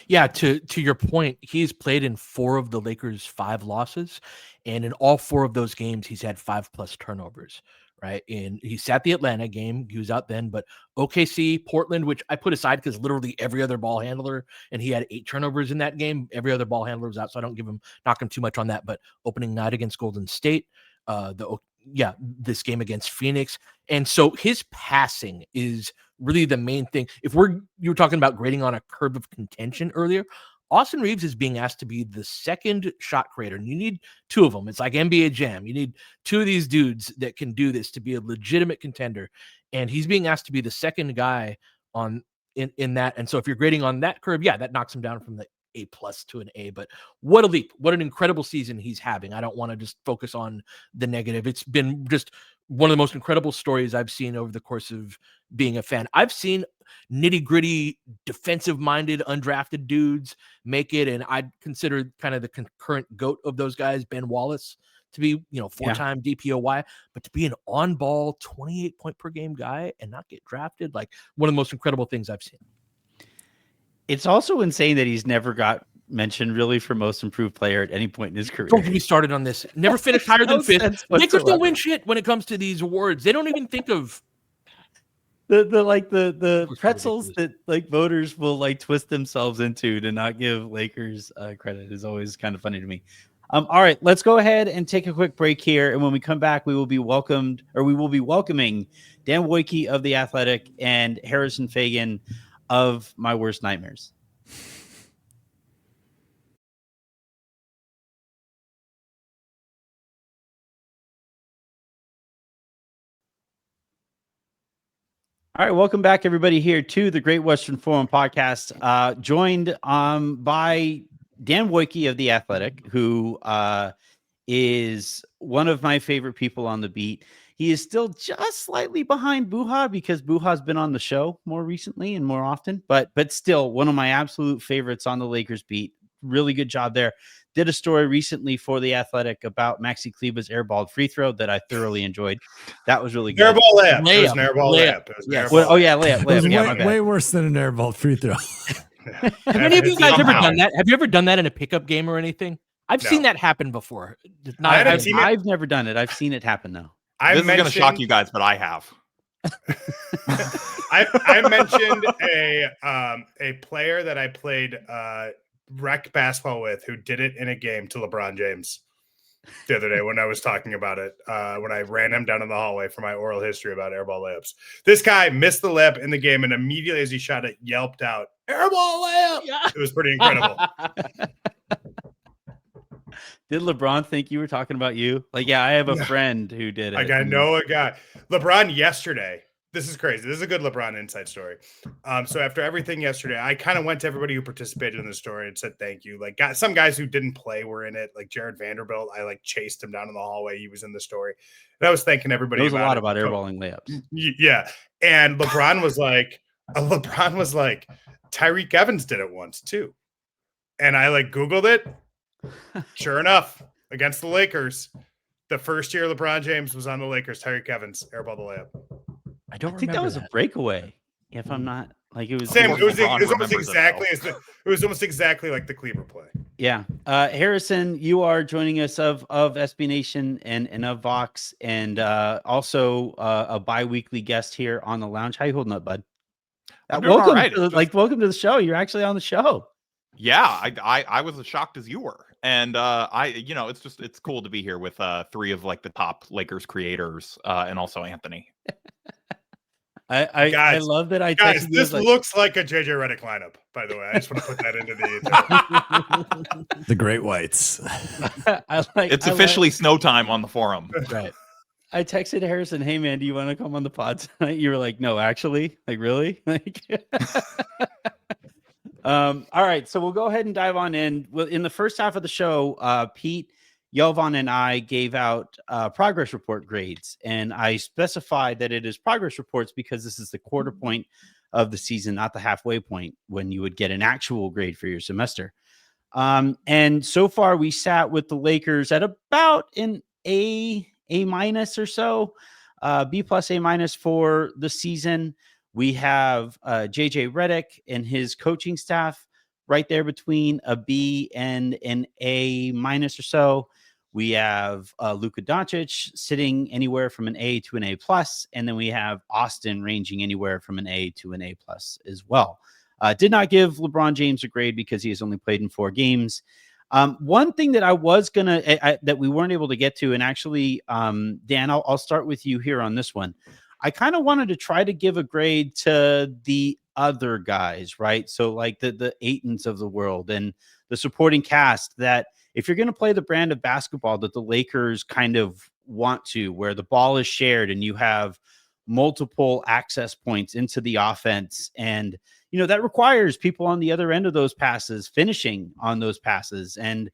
Speaker 8: Yeah, to your point, he's played in 4 of the Lakers' 5 losses, and in all 4 of those games, he's had 5+ turnovers, right? And he sat the Atlanta game, he was out then, but OKC, Portland, which I put aside because literally every other ball handler, and he had 8 turnovers in that game. Every other ball handler was out, so I don't knock him too much on that. But opening night against Golden State, this game against Phoenix, and so his passing is really the main thing. If you were talking about grading on a curve of contention earlier, Austin Reaves is being asked to be the second shot creator, and you need 2 of them. It's like NBA Jam. You need 2 of these dudes that can do this to be a legitimate contender, and he's being asked to be the second guy in that. And so if you're grading on that curve, yeah, that knocks him down from the A+ to an A. But what a leap. What an incredible season he's having. I don't want to just focus on the negative. It's been just one of the most incredible stories I've seen over the course of being a fan. I've seen nitty-gritty, defensive-minded, undrafted dudes make it, and I'd consider kind of the current GOAT of those guys, Ben Wallace, to be, 4-time DPOY, but to be an on-ball 28-point-per-game guy and not get drafted, like, one of the most incredible things I've seen.
Speaker 6: It's also insane that he's never got mentioned really for most improved player at any point in his career.
Speaker 8: Don't get me started on this. Never finished higher than 5th. Lakers don't win shit when it comes to these awards. They don't even think of
Speaker 6: the pretzels that, like, voters will, like, twist themselves into to not give Lakers credit is always kind of funny to me. All right, let's go ahead and take a quick break here, and when we come back, we will be welcoming Dan Woike of The Athletic and Harrison Faigen of My Worst Nightmares. All right, welcome back, everybody, here to the Great Western Forum podcast, joined by Dan Woike of The Athletic, who is one of my favorite people on the beat. He is still just slightly behind Buha because Buha's been on the show more recently and more often, but still one of my absolute favorites on the Lakers beat. Really good job there. Did a story recently for The Athletic about Maxi Kleber's airballed free throw that I thoroughball enjoyed. That was really good.
Speaker 9: Airball layup. It was an airball layup.
Speaker 6: Layup.
Speaker 7: It was way worse than an airballed free throw.
Speaker 8: Have any of you guys ever done that? Have you ever done that in a pickup game or anything? I've seen that happen before.
Speaker 6: I've never done it. I've seen it happen, though.
Speaker 10: This is going to shock you guys, but I have.
Speaker 9: I mentioned a player that I played rec basketball with who did it in a game to LeBron James the other day when I was talking about it, when I ran him down in the hallway for my oral history about airball layups. This guy missed the layup in the game, and immediately as he shot it, yelped out, "Airball layup!" Yeah. It was pretty incredible.
Speaker 6: Did LeBron think you were talking about you? Like, yeah, I have a friend who did it.
Speaker 9: Like, I know a guy. LeBron yesterday. This is crazy. This is a good LeBron inside story. So after everything yesterday, I kind of went to everybody who participated in the story and said thank you. Like, some guys who didn't play were in it. Like Jared Vanderbilt, I like chased him down in the hallway. He was in the story. And I was thanking everybody.
Speaker 6: There was a lot about airballing layups.
Speaker 9: Yeah. And LeBron was like, Tyreek Evans did it once too. And I like Googled it. Sure enough, against the Lakers, the first year LeBron James was on the Lakers, Tyreek Evans airballed the layup.
Speaker 8: I don't
Speaker 6: think that
Speaker 8: remember
Speaker 6: was a breakaway. If I'm not like it was
Speaker 9: Sam,
Speaker 10: course
Speaker 9: it was
Speaker 10: LeBron
Speaker 9: almost
Speaker 10: remembers it,
Speaker 9: exactly
Speaker 10: though.
Speaker 9: as it was almost exactly like the Cleaver play.
Speaker 6: Yeah. Harrison, you are joining us of SB Nation and of Vox, and also a bi-weekly guest here on the lounge. How you holding up, bud?
Speaker 10: I'm doing all right.
Speaker 6: Welcome to the show. You're actually on the show.
Speaker 10: Yeah, I was as shocked as you were, and it's cool to be here with three of like the top Lakers creators, and also Anthony.
Speaker 6: I love that.
Speaker 9: Guys, this looks like a JJ Redick lineup. By the way, I just want to put that into the
Speaker 7: The Great Whites.
Speaker 10: It's officially snow time on the forum.
Speaker 6: Right. I texted Harrison, "Hey man, do you want to come on the pod tonight?" You were like, "No, actually." Like, really? Like. All right, so we'll go ahead and dive on in. Well, in the first half of the show, Pete, Jovan, and I gave out progress report grades, and I specified that it is progress reports because this is the quarter point of the season, not the halfway point when you would get an actual grade for your semester. And so far, we sat with the Lakers at about an A minus or so, B plus A minus for the season. We have JJ Redick and his coaching staff right there between a B and an A minus or so. We have Luka Doncic sitting anywhere from an A to an A plus, and then we have Austin ranging anywhere from an A to an A plus as well. Did not give LeBron James a grade because he has only played in 4 games. One thing that I was gonna that we weren't able to get to, and actually, Dan, I'll start with you here on this one. I kind of wanted to try to give a grade to the other guys, right? So like the Aytons of the world and the supporting cast, that if you're going to play the brand of basketball that the Lakers kind of want to, where the ball is shared and you have multiple access points into the offense, and that requires people on the other end of those passes finishing on those passes, and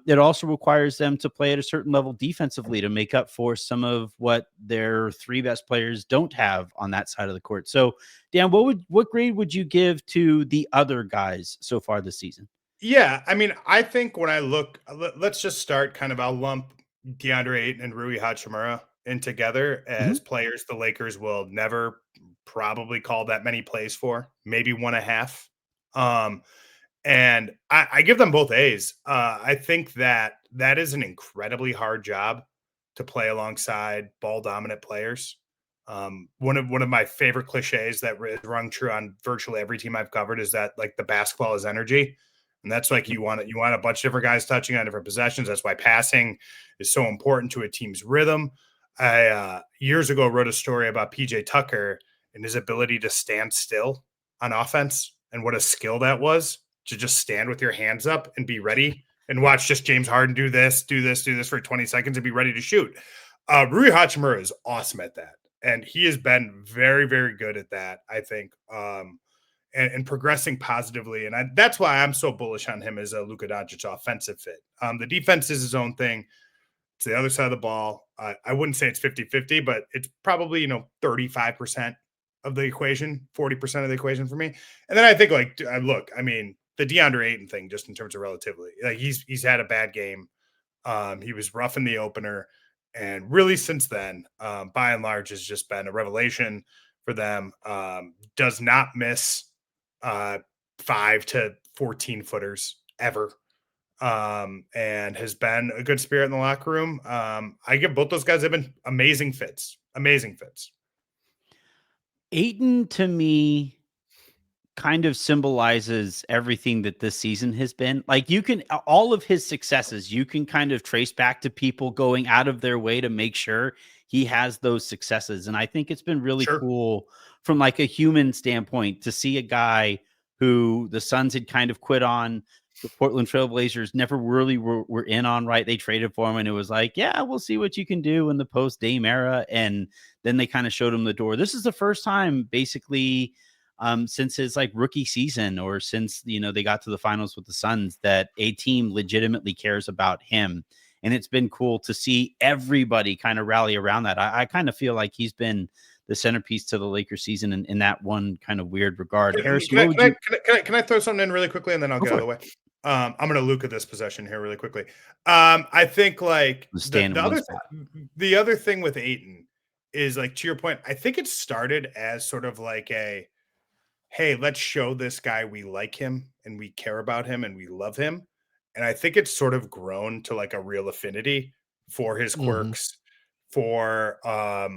Speaker 6: it also requires them to play at a certain level defensively to make up for some of what their 3 best players don't have on that side of the court. So, Dan, what grade would you give to the other guys so far this season?
Speaker 9: Yeah, I mean, I think when I look, let's just start kind of, I'll lump DeAndre Ayton and Rui Hachimura in together as players the Lakers will never probably call that many plays for, maybe 1.5. And I give them both A's. I think that is an incredibly hard job to play alongside ball dominant players. One of my favorite cliches that is rung true on virtually every team I've covered is that like the basketball is energy. And that's like you want a bunch of different guys touching on different possessions. That's why passing is so important to a team's rhythm. I years ago wrote a story about PJ Tucker and his ability to stand still on offense and what a skill that was, to just stand with your hands up and be ready and watch just James Harden do this for 20 seconds and be ready to shoot. Rui Hachimura is awesome at that. And he has been very, very good at that, I think, and progressing positively. And that's why I'm so bullish on him as a Luka Doncic offensive fit. The defense is his own thing. It's the other side of the ball. I wouldn't say it's 50-50, but it's probably, 35% of the equation, 40% of the equation for me. And then I think the DeAndre Ayton thing, just in terms of relatively, like he's had a bad game. He was rough in the opener, and really since then, by and large, has just been a revelation for them. Does not miss 5 to 14 footers ever, and has been a good spirit in the locker room. I give both those guys have been amazing fits.
Speaker 6: Ayton to me kind of symbolizes everything that this season has been. Like all of his successes, you can kind of trace back to people going out of their way to make sure he has those successes. And I think it's been really cool from like a human standpoint to see a guy who the Suns had kind of quit on. The Portland Trailblazers never really were in on, right? They traded for him and it was like, yeah, we'll see what you can do in the post Dame era. And then they kind of showed him the door. This is the first time basically since his like rookie season, or since, they got to the finals with the Suns, that a team legitimately cares about him. And it's been cool to see everybody kind of rally around that. I kind of feel like he's been the centerpiece to the Lakers season in that one kind of weird regard. Harrison,
Speaker 9: can I throw something in really quickly and then I'll get out of the way? I'm going to Luka this possession here really quickly. I think like the other thing with Ayton is like, to your point, I think it started as sort of like a, hey, let's show this guy we like him and we care about him and we love him. And I think it's sort of grown to like a real affinity for his quirks, for I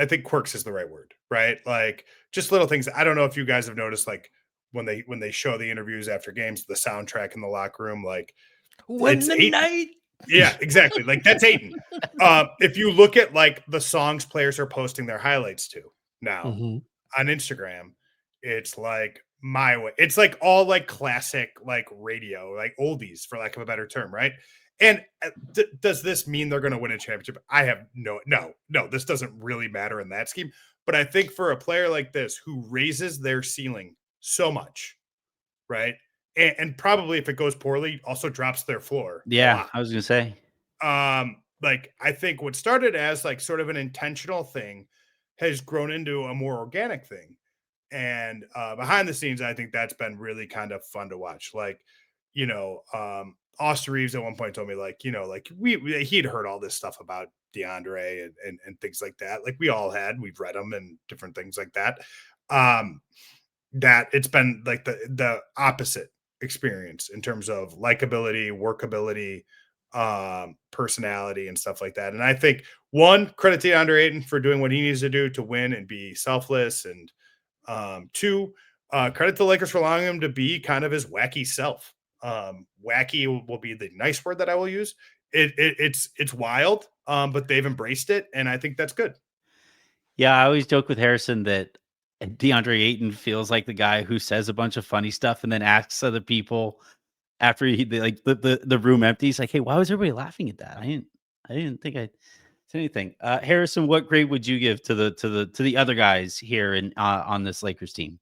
Speaker 9: think quirks is the right word, right? Like just little things. I don't know if you guys have noticed, like when they show the interviews after games, the soundtrack in the locker room, like
Speaker 8: When the night.
Speaker 9: Yeah, exactly. Like that's Ayton. If you look at like the songs players are posting their highlights to now on Instagram, it's like My Way. It's like all like classic, like radio, like oldies, for lack of a better term, right? And does this mean they're going to win a championship? I have no. This doesn't really matter in that scheme. But I think for a player like this who raises their ceiling so much, right? And probably if it goes poorly, also drops their floor.
Speaker 6: Yeah, I was gonna say.
Speaker 9: Like I think what started as like sort of an intentional thing has grown into a more organic thing. And behind the scenes, I think that's been really kind of fun to watch. Like, Austin Reaves at one point told me, like, like he'd heard all this stuff about DeAndre and things like that. Like we all had, we've read them and different things like that. That it's been like the opposite experience in terms of likability, workability, personality, and stuff like that. And I think one, credit to DeAndre Ayton for doing what he needs to do to win and be selfless. And two, credit to the Lakers for allowing him to be kind of his wacky self. Wacky will be the nice word that I will use. It's wild, but they've embraced it, and I think that's good.
Speaker 6: Yeah, I always joke with Harrison that DeAndre Ayton feels like the guy who says a bunch of funny stuff and then asks other people after the room empties, like, "Hey, why was everybody laughing at that? I didn't think I said anything." Harrison, what grade would you give to the other guys here in on this Lakers team?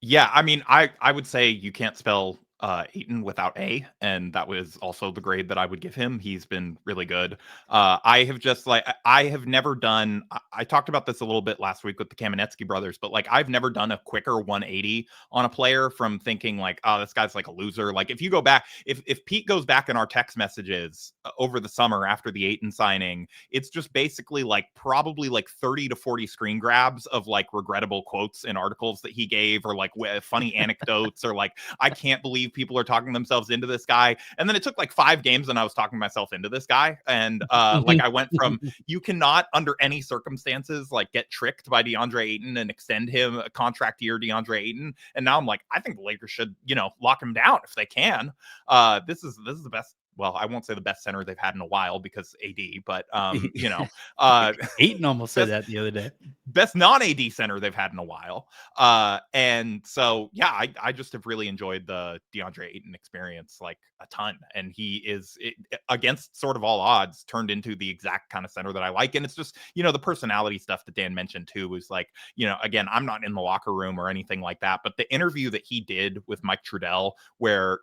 Speaker 10: Yeah, I mean, I would say you can't spell Ayton without A, and that was also the grade that I would give him. He's been really good. I have never done. I talked about this a little bit last week with the Kamenetsky brothers, but like I've never done a quicker 180 on a player from thinking like, oh, this guy's like a loser. Like if you go back, if Pete goes back in our text messages over the summer after the Ayton signing, it's just basically like probably like 30 to 40 screen grabs of like regrettable quotes in articles that he gave, or like funny anecdotes, or like I can't believe people are talking themselves into this guy. And then it took like 5 games and I was talking myself into this guy. And like I went from you cannot under any circumstances like get tricked by DeAndre Ayton and extend him a contract year DeAndre Ayton. And now I'm like, I think the Lakers should, lock him down if they can. This is the best. Well, I won't say the best center they've had in a while because AD, but
Speaker 6: Ayton almost said that the other day.
Speaker 10: Best non-AD center they've had in a while. And so, yeah, I just have really enjoyed the DeAndre Ayton experience like a ton. And he is, against sort of all odds, turned into the exact kind of center that I like. And it's just, the personality stuff that Dan mentioned too was like, again, I'm not in the locker room or anything like that, but the interview that he did with Mike Trudell, where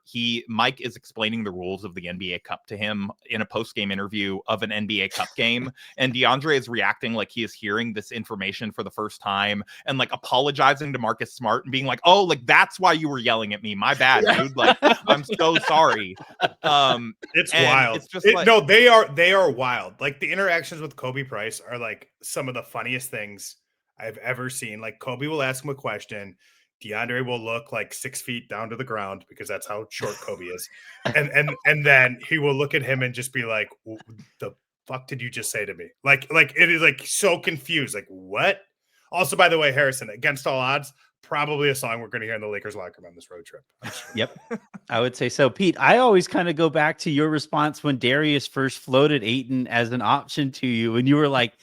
Speaker 10: Mike is explaining the rules of the NBA Cup to him in a post-game interview of an NBA Cup game. And DeAndre is reacting like he is hearing this information for the first time and like apologizing to Marcus Smart and being like, oh, like that's why you were yelling at me. My bad, dude. Like, I'm so sorry.
Speaker 9: It's wild.
Speaker 10: It's just
Speaker 9: no, they are wild. Like the interactions with Kobe Price are like some of the funniest things I've ever seen. Like Kobe will ask him a question. DeAndre will look like 6 feet down to the ground because that's how short Kobe is. And then he will look at him and just be like, the fuck did you just say to me? Like it is like so confused. Like what? Also, by the way, Harrison, Against All Odds, probably a song we're going to hear in the Lakers locker room on this road trip.
Speaker 6: Yep. I would say so. Pete, I always kind of go back to your response when Darius first floated Ayton as an option to you. And you were like,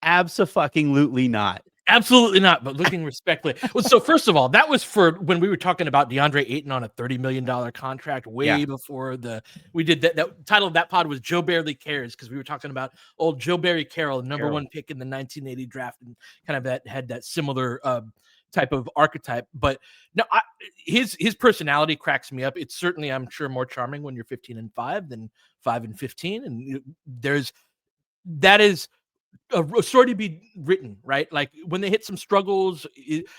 Speaker 6: abso-fucking-lutely not.
Speaker 8: Absolutely not, but looking respectfully. Well, so first of all, that was for when we were talking about DeAndre Ayton on a $30 million contract way before we did that. The title of that pod was Joe Barely Cares, because we were talking about old Joe Barry Carroll, number one pick in the 1980 draft, and kind of had that similar type of archetype. But no, his personality cracks me up. It's certainly, I'm sure, more charming when you're 15-5 than 5-15, and that is a story to be written, right? Like when they hit some struggles,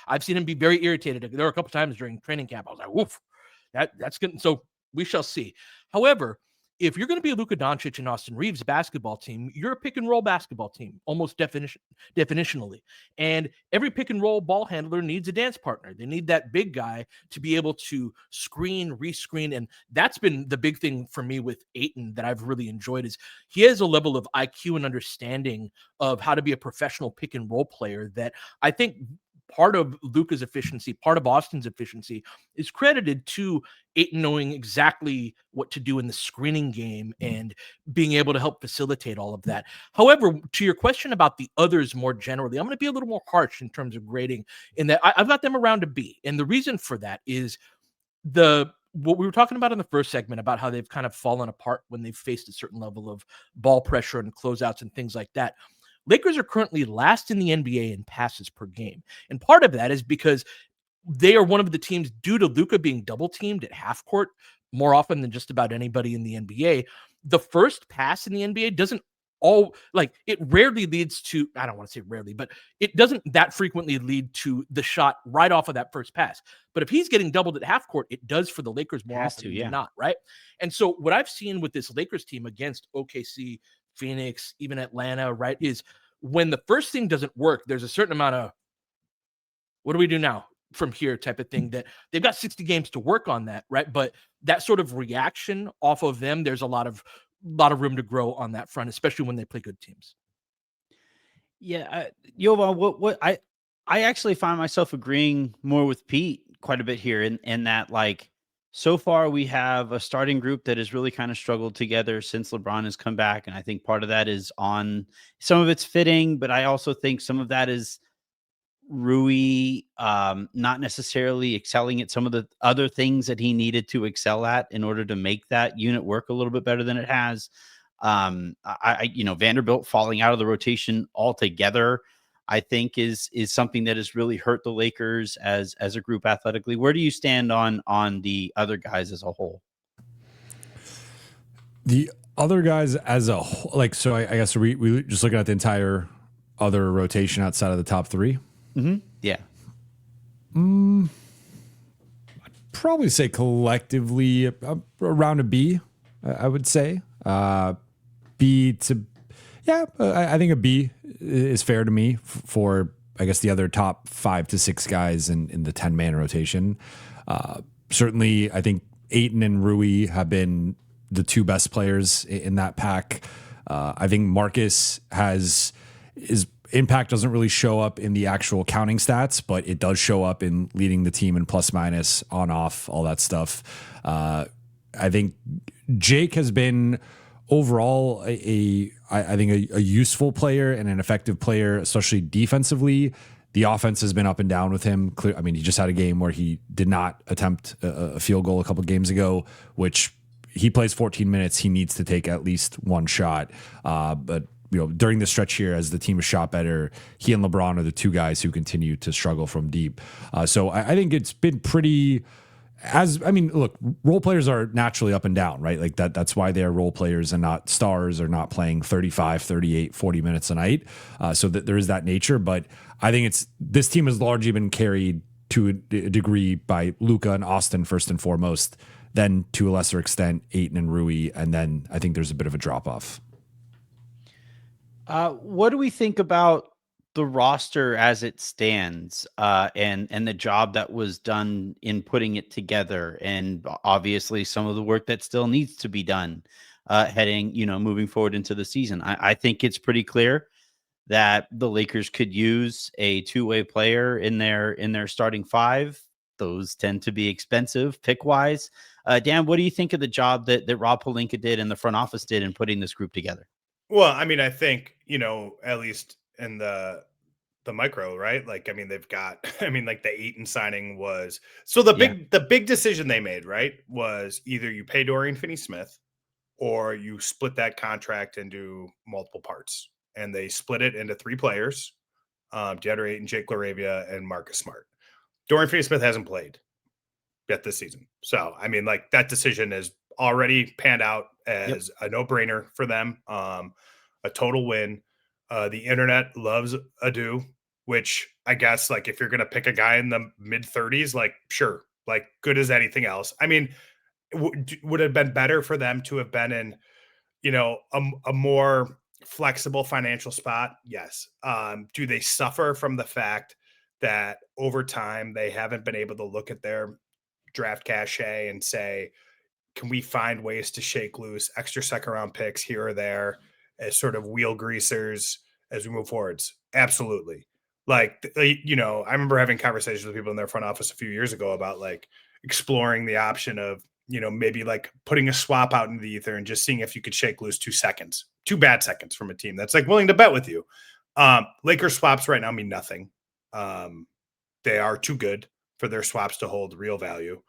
Speaker 8: I've seen him be very irritated. There were a couple times during training camp I was like, "Woof, that's good." So we shall see. However, if you're going to be a Luka Doncic and Austin Reaves basketball team, you're a pick and roll basketball team, almost definitionally. And every pick and roll ball handler needs a dance partner. They need that big guy to be able to screen, rescreen. And that's been the big thing for me with Ayton that I've really enjoyed, is he has a level of IQ and understanding of how to be a professional pick and roll player that I think part of Luka's efficiency, part of Austin's efficiency is credited to Ayton knowing exactly what to do in the screening game and being able to help facilitate all of that. However, to your question about the others more generally, I'm going to be a little more harsh in terms of grading, in that I've got them around a B. And the reason for that is what we were talking about in the first segment about how they've kind of fallen apart when they've faced a certain level of ball pressure and closeouts and things like that. Lakers are currently last in the NBA in passes per game. And part of that is because they are one of the teams, due to Luka being double teamed at half court more often than just about anybody in the NBA. The first pass in the NBA doesn't it rarely leads to, I don't want to say rarely, but it doesn't that frequently lead to the shot right off of that first pass. But if he's getting doubled at half court, it does for the Lakers more often than not, right? And so what I've seen with this Lakers team against OKC, Phoenix, even Atlanta, right, is when the first thing doesn't work, there's a certain amount of, what do we do now from here type of thing, that they've got 60 games to work on that, right? But that sort of reaction off of them, there's a lot of room to grow on that front, especially when they play good teams.
Speaker 6: Yeah, Jovan, what I actually find myself agreeing more with Pete quite a bit here in that, like, so far we have a starting group that has really kind of struggled together since LeBron has come back, and I think part of that is on some of it's fitting, but I also think some of that is Rui not necessarily excelling at some of the other things that he needed to excel at in order to make that unit work a little bit better than it has. Vanderbilt falling out of the rotation altogether, I think is something that has really hurt the Lakers as a group athletically. Where do you stand on the other guys as a whole?
Speaker 7: The other guys as a whole, like, so I guess we just looking at the entire other rotation outside of the top three.
Speaker 6: Mm-hmm. Yeah.
Speaker 7: I'd probably say collectively around a B, I would say. B to, yeah, I think a B is fair to me for, I guess, the other top 5 to 6 guys in the 10-man rotation. Certainly, I think Ayton and Rui have been the 2 best players in that pack. I think Marcus his impact doesn't really show up in the actual counting stats, but it does show up in leading the team in plus minus, on off, all that stuff. I think Jake has been overall I think a useful player and an effective player, especially defensively. The offense has been up and down with him. I mean, he just had a game where he did not attempt a field goal a couple games ago, which he plays 14 minutes. He needs to take at least one shot. But during the stretch here, as the team has shot better, he and LeBron are the 2 guys who continue to struggle from deep. So I think it's been pretty, look, role players are naturally up and down, right? Like that's why they are role players and not stars, or not playing 35, 38, 40 minutes a night. So that there is that nature, but I think this team has largely been carried to a degree by Luka and Austin first and foremost, then to a lesser extent, Ayton and Rui. And then I think there's a bit of a drop off.
Speaker 6: What do we think about the roster as it stands, and the job that was done in putting it together, and obviously some of the work that still needs to be done moving forward into the season? I think it's pretty clear that the Lakers could use a 2-way player in their starting 5. Those tend to be expensive pick wise. Dan, what do you think of the job that Rob Pelinka did and the front office did in putting this group together?
Speaker 9: Well, I mean, I think, at least in the micro, right? Like, I mean, they've got, like the Ayton signing was, so the big decision they made, right, was either you pay Dorian Finney-Smith or you split that contract into multiple parts. And they split it into 3 players, DeAndre Ayton, Jake LaRavia, and Marcus Smart. Dorian Finney-Smith hasn't played yet this season. So, I mean, like, that decision is already panned out as a no-brainer for them. A total win. The internet loves Adu, which I guess, like, if you're going to pick a guy in the mid-30s, like, sure, like, good as anything else. I mean, would have been better for them to have been in, a more flexible financial spot? Yes. Do they suffer from the fact that over time they haven't been able to look at their draft cachet and say, can we find ways to shake loose extra second round picks here or there as sort of wheel greasers as we move forwards? Absolutely. Like, I remember having conversations with people in their front office a few years ago about like exploring the option of, maybe like putting a swap out into the ether and just seeing if you could shake loose 2 bad seconds from a team that's like willing to bet with you. Lakers swaps right now mean nothing. They are too good for their swaps to hold real value.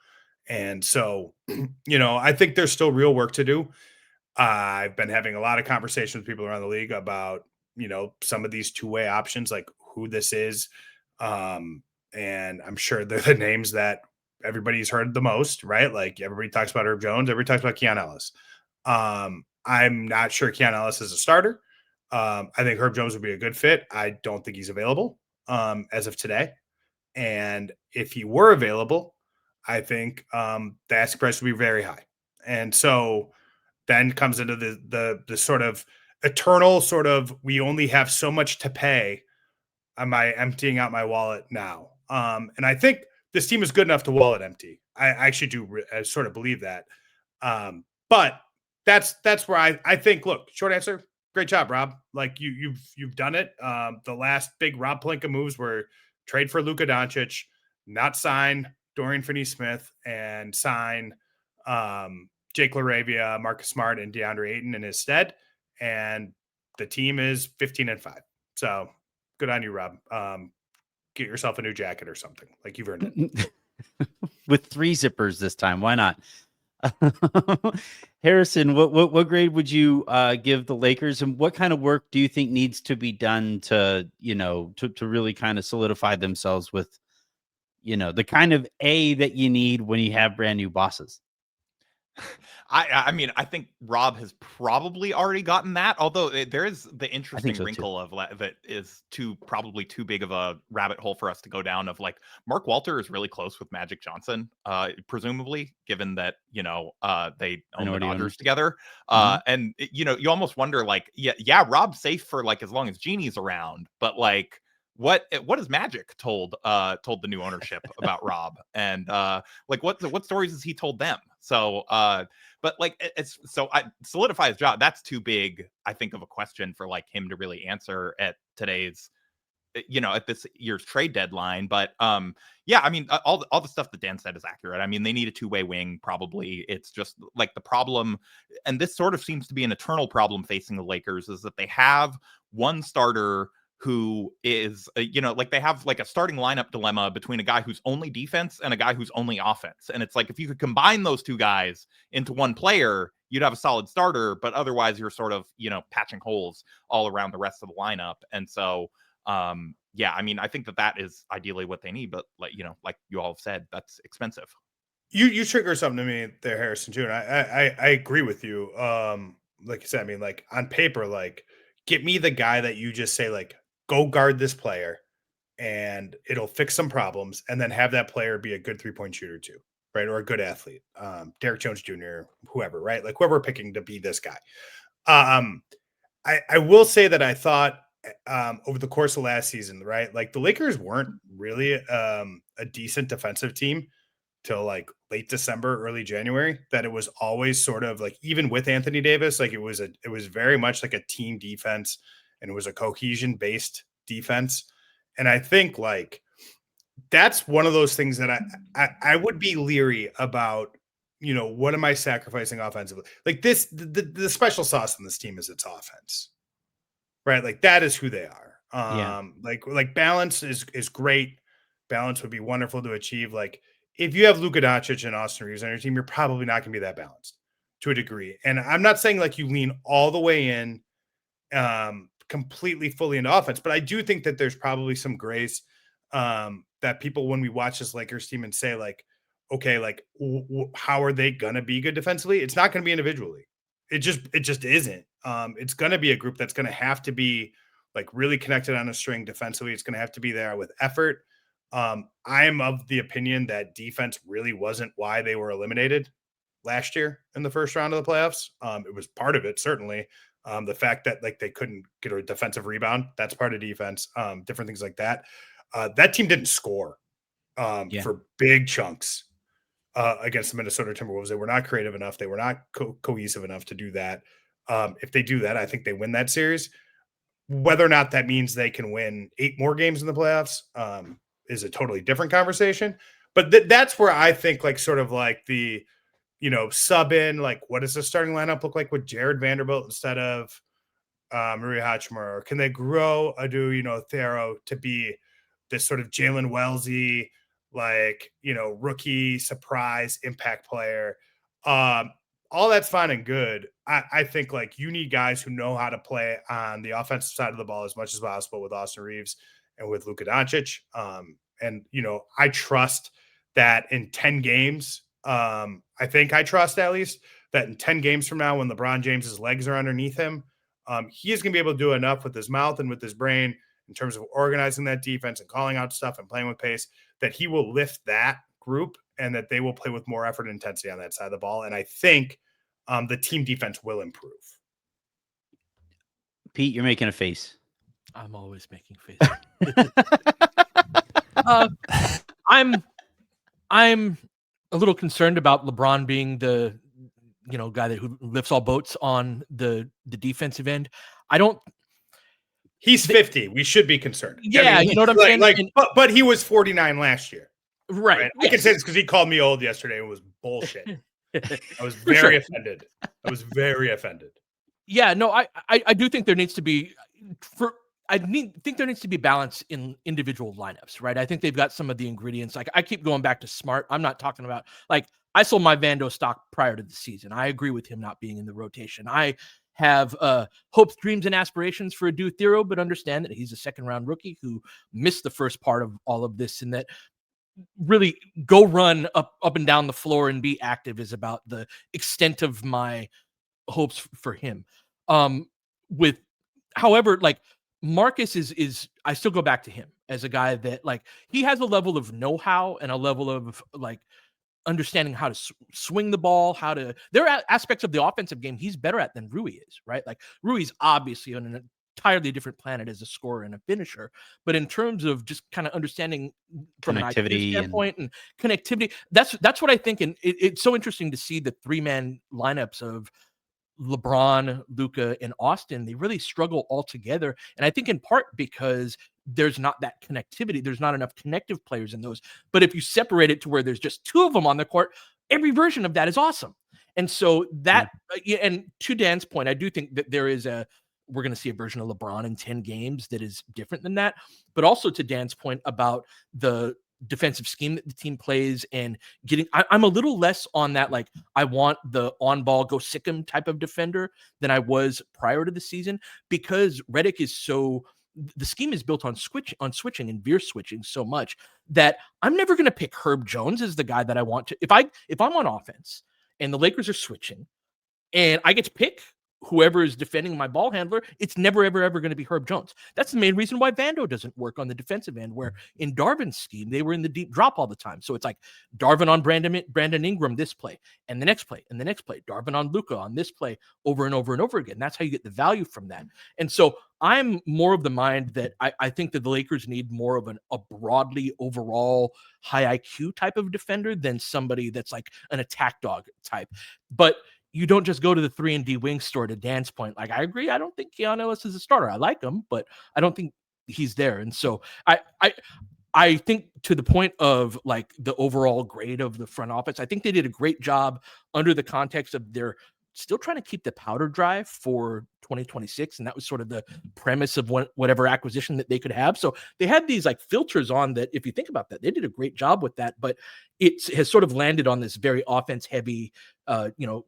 Speaker 9: And so, I think there's still real work to do. I've been having a lot of conversations with people around the league about, some of these two-way options, like who this is. And I'm sure they're the names that everybody's heard the most, right? Like everybody talks about Herb Jones, everybody talks about Keon Ellis. I'm not sure Keon Ellis is a starter. I think Herb Jones would be a good fit. I don't think he's available as of today. And if he were available, I think the asking price would be very high. And so then comes into the sort of eternal sort of, we only have so much to pay. Am I emptying out my wallet now? And I think this team is good enough to wallet empty. I actually do sort of believe that. But that's where I think, look, short answer, great job, Rob. Like you've done it. The last big Rob Pelinka moves were trade for Luka Doncic, not sign Dorian Finney-Smith, and sign Jake LaRavia, Marcus Smart, and DeAndre Ayton in his stead. And the team is 15-5. So good on you, Rob. Get yourself a new jacket or something. Like you've earned it.
Speaker 6: With 3 zippers this time. Why not? Harrison, what grade would you give the Lakers, and what kind of work do you think needs to be done to really kind of solidify themselves with, the kind of A that you need when you have brand new bosses?
Speaker 10: I mean, I think Rob has probably already gotten that, although there is the interesting wrinkle of that is probably too big of a rabbit hole for us to go down, of like Mark Walter is really close with Magic Johnson, presumably, given that, they own the Dodgers together. And, you almost wonder like, yeah, Rob's safe for like as long as Genie's around, but like, what has Magic told the new ownership about Rob, and like what stories has he told them? So but like it's so I solidify his job. That's too big, I think, of a question for like him to really answer at today's, at this year's trade deadline. But yeah, I mean, all the stuff that Dan said is accurate. I mean, they need a two-way wing, probably. It's just like the problem, and this sort of seems to be an eternal problem facing the Lakers, is that they have one starter who is, like they have like a starting lineup dilemma between a guy who's only defense and a guy who's only offense. And it's like, if you could combine those two guys into one player, you'd have a solid starter, but otherwise you're sort of, patching holes all around the rest of the lineup. And so, yeah, I mean, I think that is ideally what they need, but like, like you all have said, that's expensive.
Speaker 9: You trigger something to me there, Harrison, too. And I agree with you. Like you said, I mean, like on paper, like get me the guy that you just say, like, go guard this player and it'll fix some problems, and then have that player be a good 3-point shooter too, right? Or a good athlete. Derek Jones Jr., whoever, right? Like whoever we're picking to be this guy. I will say that I thought over the course of last season, right? Like the Lakers weren't really a decent defensive team till like late December, early January, that it was always sort of like, even with Anthony Davis, like it was very much like a team defense, and it was a cohesion based defense. And I think like that's one of those things that I would be leery about, what am I sacrificing offensively? Like this, the special sauce in this team is its offense, right? Like that is who they are. Like balance is great. Balance would be wonderful to achieve. Like if you have Luka Doncic and Austin Reaves on your team, you're probably not going to be that balanced to a degree. And I'm not saying like you lean all the way in, completely fully into offense, but I do think that there's probably some grace that people, when we watch this Lakers team and say like, okay, like how are they going to be good defensively? It's not going to be individually. It just isn't. It's going to be a group that's going to have to be like really connected on a string defensively. It's going to have to be there with effort. I am of the opinion that defense really wasn't why they were eliminated last year in the first round of the playoffs. It was part of it, certainly. The fact that like they couldn't get a defensive rebound, that's part of defense. Different things like that. That team didn't score for big chunks against the Minnesota Timberwolves. They were not creative enough. They were not cohesive enough to do that. If they do that, I think they win that series. Whether or not that means they can win 8 more games in the playoffs is a totally different conversation. But that's where I think like sort of like the, sub in, like what does the starting lineup look like with Jared Vanderbilt instead of Maria Hachimura? Or can they grow Adu, Thero to be this sort of Jalen Wellsy, like, rookie surprise impact player? All that's fine and good. I think like you need guys who know how to play on the offensive side of the ball as much as possible with Austin Reaves and with Luka Doncic. And I trust that in 10 games, I think I trust at least that in 10 games from now, when LeBron James's legs are underneath him, he is going to be able to do enough with his mouth and with his brain in terms of organizing that defense and calling out stuff and playing with pace that he will lift that group and that they will play with more effort and intensity on that side of the ball. And I think the team defense will improve.
Speaker 6: Pete, you're making a face.
Speaker 8: I'm always making faces. I'm a little concerned about LeBron being the guy who lifts all boats on the defensive end.
Speaker 9: He's 50. We should be concerned.
Speaker 8: Yeah, you know what I'm saying?
Speaker 9: But he was 49 last year.
Speaker 8: Right.
Speaker 9: I can say this because he called me old yesterday. It was bullshit. I was very offended. I was very offended.
Speaker 8: Yeah, no, I do think there needs to be think there needs to be balance in individual lineups, right? I think they've got some of the ingredients. Like I keep going back to Smart. I'm not talking about like I sold my Vando stock prior to the season. I agree with him not being in the rotation. I have hopes, dreams, and aspirations for Adu Thero, but understand that he's a second-round rookie who missed the first part of all of this, and that really go run up and down the floor and be active is about the extent of my hopes for him. However, like Marcus is I still go back to him as a guy that like he has a level of know-how and a level of like understanding how to swing the ball, there are aspects of the offensive game he's better at than Rui is, right? Like Rui's obviously on an entirely different planet as a scorer and a finisher, but in terms of just kind of understanding from an IQ standpoint and connectivity, that's what I think. And it's so interesting to see the 3-man lineups of LeBron, Luka, and Austin. They really struggle all together. And I think in part because there's not that connectivity. There's not enough connective players in those. But if you separate it to where there's just 2 of them on the court, every version of that is awesome. And so that, and to Dan's point, I do think that we're going to see a version of LeBron in 10 games that is different than that. But also to Dan's point about the defensive scheme that the team plays and I'm a little less on that. Like I want the on ball, go sick him type of defender than I was prior to the season, because Redick is the scheme is built on switching and veer switching so much that I'm never going to pick Herb Jones as the guy that I want to. If I'm on offense and the Lakers are switching and I get to pick whoever is defending my ball handler, it's never, ever, ever going to be Herb Jones. That's the main reason why Vando doesn't work on the defensive end, where in Darvin's scheme, they were in the deep drop all the time. So it's like Darvin on Brandon Ingram this play, and the next play, and the next play, Darvin on Luka on this play over and over and over again. That's how you get the value from that. And so I'm more of the mind that I think that the Lakers need more of a broadly overall high IQ type of defender than somebody that's like an attack dog type. But you don't just go to the 3-and-D wing store, to Dan's point. Like, I agree. I don't think Keanu Ellis is a starter. I like him, but I don't think he's there. And so I think to the point of like the overall grade of the front office, I think they did a great job under the context of their still trying to keep the powder dry for 2026. And that was sort of the premise of whatever acquisition that they could have. So they had these like filters on that. If you think about that, they did a great job with that, but it has sort of landed on this very offense heavy,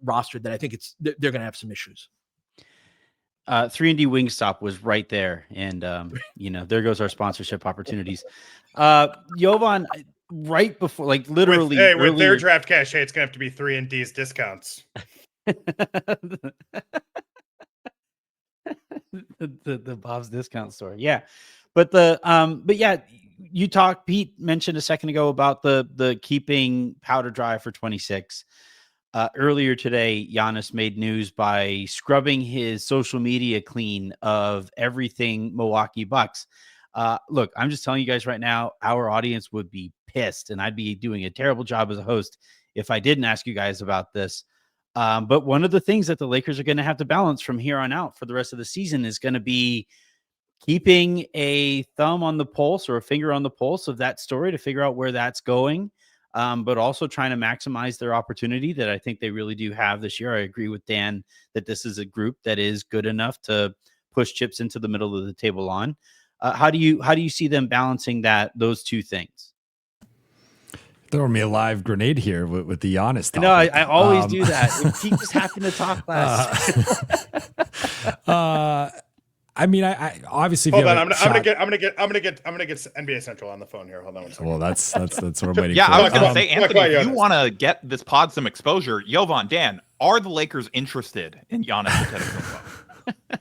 Speaker 8: roster that I think they're going to have some issues.
Speaker 6: 3-and-D Wingstop was right there. And, there goes our sponsorship opportunities. Jovan, right before, like literally
Speaker 9: with their draft cachet, it's going to have to be 3-and-D's discounts.
Speaker 6: the Bob's discount store. Yeah. But Pete mentioned a second ago about the keeping powder dry for 26. Earlier today, Giannis made news by scrubbing his social media clean of everything Milwaukee Bucks. Look, I'm just telling you guys right now, our audience would be pissed, and I'd be doing a terrible job as a host if I didn't ask you guys about this. But one of the things that the Lakers are going to have to balance from here on out for the rest of the season is going to be keeping a thumb on the pulse or a finger on the pulse of that story to figure out where that's going. But also trying to maximize their opportunity that I think they really do have this year. I agree with Dan that this is a group that is good enough to push chips into the middle of the table on. How do you see them balancing those two things?
Speaker 7: Throwing me a live grenade here with the Giannis topic.
Speaker 6: No, I always do that. He just happened to talk last.
Speaker 7: I mean, I obviously
Speaker 9: hold on. I'm gonna get NBA Central on the phone here. Hold on one second.
Speaker 7: Well, that's what I'm waiting.
Speaker 10: Yeah,
Speaker 7: for.
Speaker 10: I was gonna say, Anthony, if you want to get this pod some exposure, Jovan, Dan, are the Lakers interested in Giannis Antetokounmpo?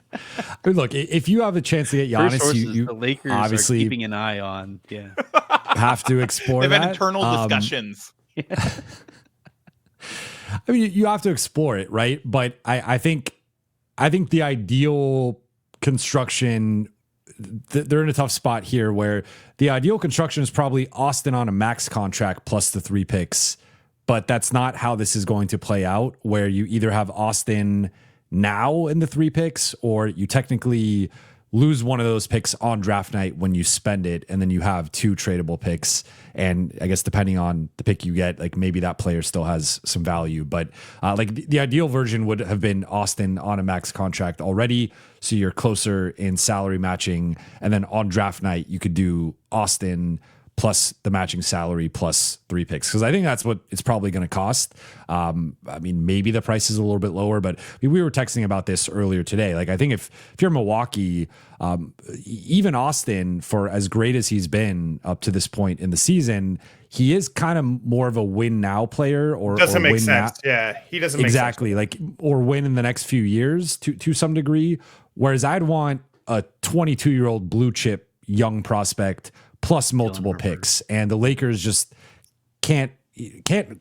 Speaker 7: I mean, look, if you have a chance to get Giannis, you
Speaker 6: the Lakers
Speaker 7: obviously
Speaker 6: are keeping an eye on. Yeah,
Speaker 7: have to explore.
Speaker 10: They've
Speaker 7: that.
Speaker 10: had internal discussions.
Speaker 7: I mean, you have to explore it, right? But I think the ideal construction, they're in a tough spot here where the ideal construction is probably Austin on a max contract plus the 3 picks, but that's not how this is going to play out, where you either have Austin now in the 3 picks or you technically lose one of those picks on draft night when you spend it, and then you have 2 tradable picks. And I guess depending on the pick you get, like maybe that player still has some value. But like the ideal version would have been Austin on a max contract already, so you're closer in salary matching. And then on draft night, you could do Austin plus the matching salary plus 3 picks, because I think that's what it's probably going to cost. I mean, maybe the price is a little bit lower, but I mean, we were texting about this earlier today. Like, I think if you're Milwaukee, even Austin, for as great as he's been up to this point in the season, he is kind of more of a win now player, or
Speaker 9: doesn't make
Speaker 7: win
Speaker 9: sense. Yeah, he doesn't
Speaker 7: exactly
Speaker 9: make sense.
Speaker 7: Like, or win in the next few years to some degree. Whereas I'd want a 22-year-old blue chip young prospect plus multiple picks, and the Lakers just can't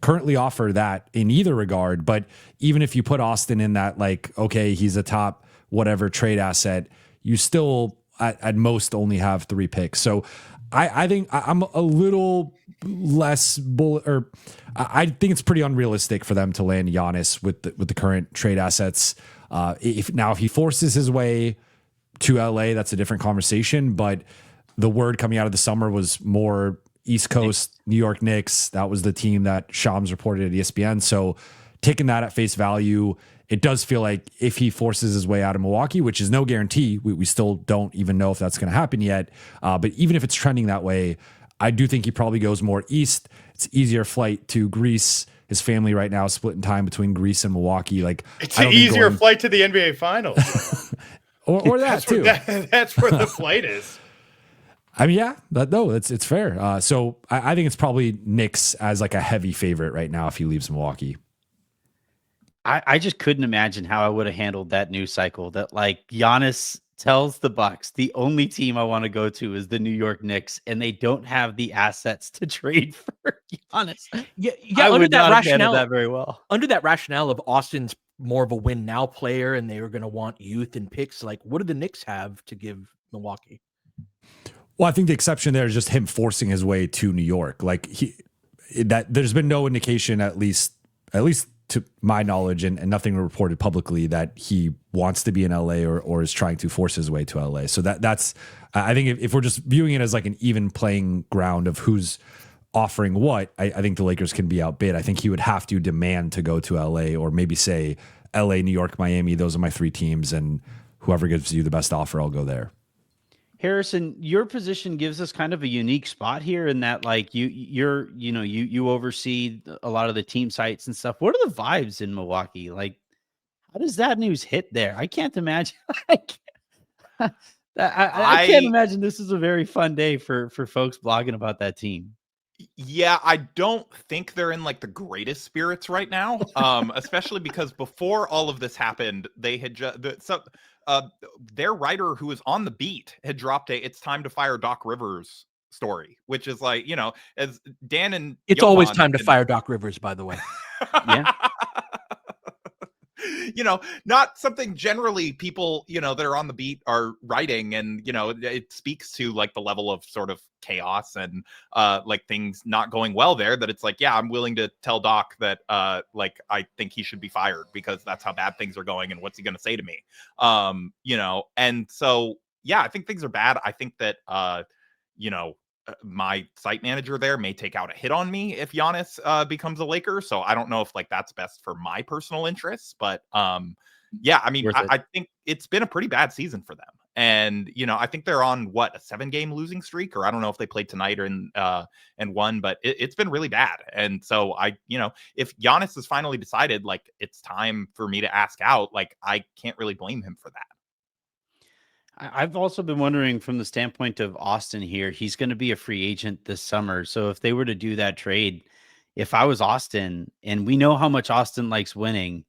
Speaker 7: currently offer that in either regard. But even if you put Austin in that, like, okay, he's a top whatever trade asset, you still at most only have 3 picks. So I think I'm a little less I think it's pretty unrealistic for them to land Giannis with the current trade assets. If he forces his way to LA, that's a different conversation. But the word coming out of the summer was more East Coast, New York Knicks. That was the team that Shams reported at ESPN. So taking that at face value, it does feel like if he forces his way out of Milwaukee, which is no guarantee, we still don't even know if that's going to happen yet. But even if it's trending that way, I do think he probably goes more east. It's easier flight to Greece. His family right now is split in time between Greece and Milwaukee. Like,
Speaker 9: it's an easier flight to the NBA Finals.
Speaker 7: or that too.
Speaker 9: That's where the flight is.
Speaker 7: I mean, yeah, it's fair. So I think it's probably Knicks as like a heavy favorite right now if he leaves Milwaukee.
Speaker 6: I just couldn't imagine how I would have handled that news cycle. That, like, Giannis tells the Bucks, the only team I want to go to is the New York Knicks, and they don't have the assets to trade for Giannis.
Speaker 8: Yeah.
Speaker 6: I
Speaker 8: Under
Speaker 6: would
Speaker 8: that
Speaker 6: not have
Speaker 8: rationale,
Speaker 6: handled that very well.
Speaker 8: Under that rationale of Austin's more of a win now player, and they were going to want youth and picks. Like, what do the Knicks have to give Milwaukee?
Speaker 7: Well, I think the exception there is just him forcing his way to New York. Like, there's been no indication, at least to my knowledge, and nothing reported publicly, that he wants to be in LA or is trying to force his way to LA. So that's I think if we're just viewing it as like an even playing ground of who's offering what, I think the Lakers can be outbid. I think he would have to demand to go to LA, or maybe say LA, New York, Miami. Those are my 3 teams, and whoever gives you the best offer, I'll go there.
Speaker 6: Harrison, your position gives us kind of a unique spot here in that, like, you oversee a lot of the team sites and stuff. What are the vibes in Milwaukee? Like, how does that news hit there? I can't imagine. I can't imagine this is a very fun day for folks blogging about that team.
Speaker 10: Yeah, I don't think they're in like the greatest spirits right now, especially because before all of this happened, they had their writer who was on the beat had dropped "It's time to fire Doc Rivers" story, which is like, as Dan and
Speaker 8: it's always time to fire Doc Rivers, by the way.
Speaker 6: Yeah.
Speaker 10: not something generally people, that are on the beat are writing. And, it speaks to like the level of sort of chaos and like things not going well there, that it's like, yeah, I'm willing to tell Doc that like I think he should be fired because that's how bad things are going and what's he going to say to me. And so, yeah, I think things are bad. I think that, my site manager there may take out a hit on me if Giannis becomes a Laker. So I don't know if like that's best for my personal interests, but yeah, I mean, I think it's been a pretty bad season for them. And, I think they're on a 7-game losing streak, or I don't know if they played tonight or and won, but it's been really bad. And so if Giannis has finally decided like it's time for me to ask out, like I can't really blame him for that.
Speaker 6: I've also been wondering from the standpoint of Austin here, he's going to be a free agent this summer. So if they were to do that trade, if I was Austin, and we know how much Austin likes winning,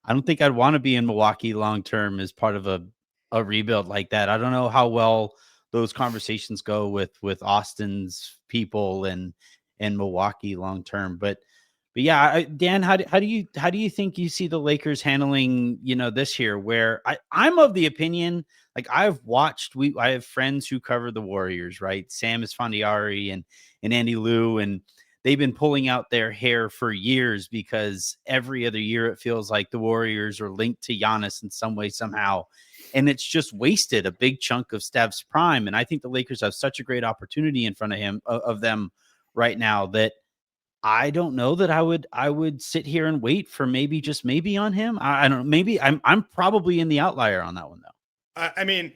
Speaker 6: I don't think I'd want to be in Milwaukee long term as part of a rebuild like that. I don't know how well those conversations go with Austin's people and Milwaukee long term, but yeah, Dan, how do you think you see the Lakers handling this year? Where I'm of the opinion, like I have friends who cover the Warriors, right? Sam Esfandiari and Andy Liu, and they've been pulling out their hair for years because every other year it feels like the Warriors are linked to Giannis in some way, somehow. And it's just wasted a big chunk of Steph's prime. And I think the Lakers have such a great opportunity in front of them right now that I don't know that I would sit here and wait for maybe on him. I don't know. Maybe I'm probably in the outlier on that one though.
Speaker 9: I mean,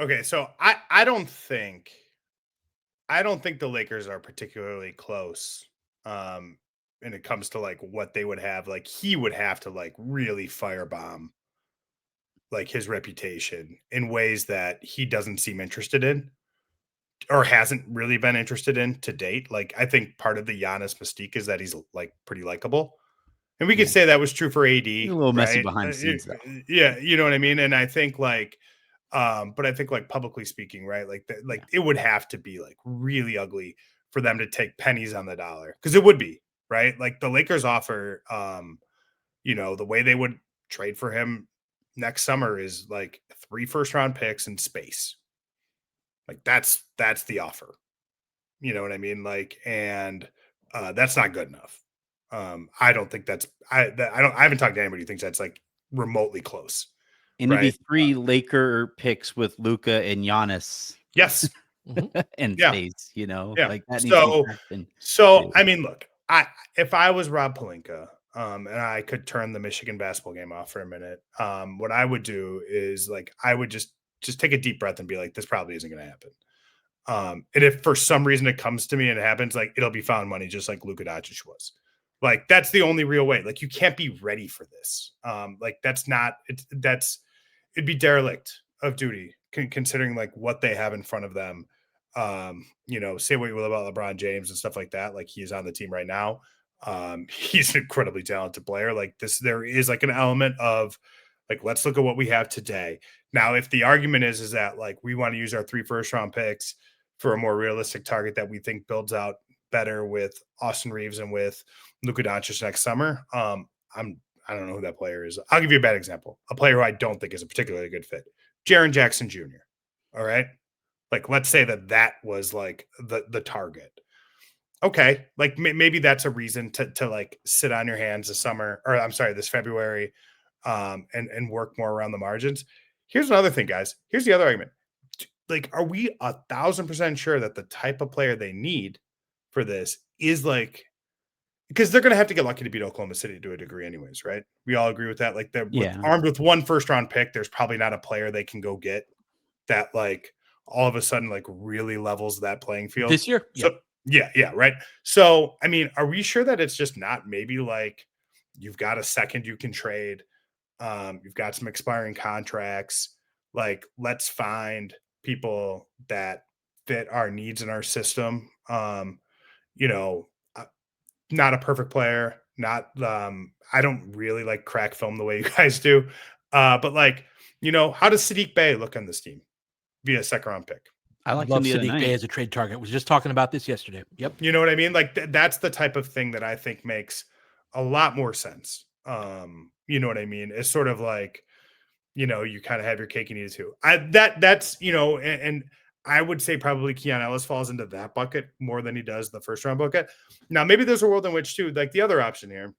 Speaker 9: okay, so I don't think the Lakers are particularly close. And it comes to like what they would have, like he would have to like really firebomb like his reputation in ways that he doesn't seem interested in or hasn't really been interested in to date. Like I think part of the Giannis mystique is that he's like pretty likable. And we could say that was true for AD.
Speaker 6: He's a little messy behind the scenes though.
Speaker 9: Yeah, you know what I mean? And I think like but I think like publicly speaking, right? Like it would have to be like really ugly for them to take pennies on the dollar. Because it would be, right? Like the Lakers offer the way they would trade for him next summer is like 3 first-round picks and space. Like that's the offer. You know what I mean? Like, and that's not good enough. I don't think I haven't talked to anybody who thinks that's like remotely close.
Speaker 6: And it'd be 3 Laker picks with Luka and Giannis.
Speaker 9: Yes.
Speaker 6: And space, like that.
Speaker 9: So I mean, look, if I was Rob Pelinka, and I could turn the Michigan basketball game off for a minute, what I would do is like I would just take a deep breath and be like, this probably isn't going to happen. And if for some reason it comes to me and it happens, like it'll be found money, just like Luka Doncic was. Like that's the only real way. Like you can't be ready for this. Like it'd be derelict of duty considering like what they have in front of them. Say what you will about LeBron James and stuff like that. Like he's on the team right now. He's an incredibly talented player. Like this, there is like an element of like, let's look at what we have today. Now, if the argument is that like we want to use our 3 first-round picks for a more realistic target that we think builds out better with Austin Reaves and with Luka Doncic next summer, I don't know who that player is. I'll give you a bad example. A player who I don't think is a particularly good fit, Jaren Jackson Jr. All right, like let's say that was like the target. Okay, like maybe that's a reason to like sit on your hands this February, and work more around the margins. Here's another thing, guys. Here's the other argument. Like, are we 1,000% sure that the type of player they need for this is like, because they're going to have to get lucky to beat Oklahoma City to a degree anyways, right? We all agree with that. Like they're armed with 1 first-round pick. There's probably not a player they can go get that like all of a sudden like really levels that playing field
Speaker 8: this year.
Speaker 9: So, yeah, right. So, I mean, are we sure that it's just not maybe like you've got a second you can trade? You've got some expiring contracts. Like, let's find people that fit our needs in our system. Not a perfect player. Not, I don't really like crack film the way you guys do. But like, how does Sadiq Bey look on this team via 2nd-round pick?
Speaker 6: I love
Speaker 8: Sadiq Bey as a trade target. I was just talking about this yesterday. Yep.
Speaker 9: You know what I mean? Like that's the type of thing that I think makes a lot more sense. You know what I mean? It's sort of like, you kind of have your cake and eat it too. That's and I would say probably Keon Ellis falls into that bucket more than he does the first round bucket. Now, maybe there's a world in which too, like the other option here,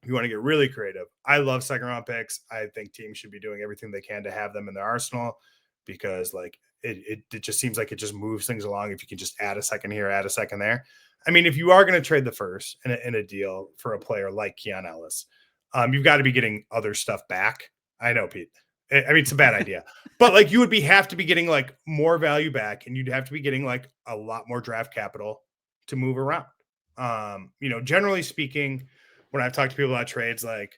Speaker 9: if you want to get really creative, I love second round picks. I think teams should be doing everything they can to have them in their arsenal because like it just seems like it just moves things along. If you can just add a second here, add a second there. I mean, if you are going to trade the first in a deal for a player like Keon Ellis, you've got to be getting other stuff back. I know, Pete. I mean, it's a bad idea, but like you would have to be getting like more value back, and you'd have to be getting like a lot more draft capital to move around. Generally speaking, when I've talked to people about trades, like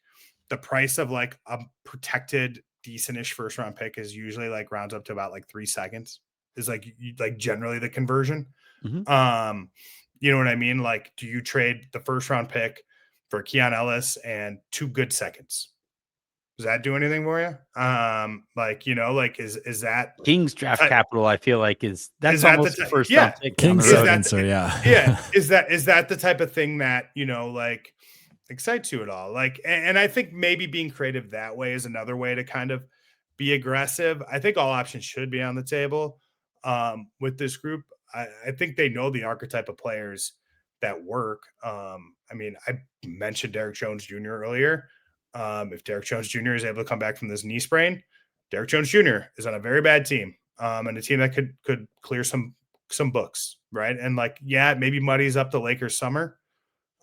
Speaker 9: the price of like a protected decentish first round pick is usually like rounds up to about like 3 seconds is like generally the conversion.
Speaker 6: Mm-hmm.
Speaker 9: You know what I mean? Like, do you trade the first round pick for Keon Ellis and 2 good seconds? Does that do anything for you? Is that
Speaker 6: King's draft capital? I feel like that's
Speaker 9: that
Speaker 6: almost the first
Speaker 9: yeah.
Speaker 6: round pick.
Speaker 7: King's seconds,
Speaker 9: yeah. Is that the type of thing that, like excites you at all? Like, and I think maybe being creative that way is another way to kind of be aggressive. I think all options should be on the table with this group. I think they know the archetype of players that work. I mean, I mentioned Derek Jones Jr. earlier. If Derek Jones Jr. is able to come back from this knee sprain, Derek Jones Jr. is on a very bad team, and a team that could clear some books, right? And like, yeah, maybe muddies up the Lakers summer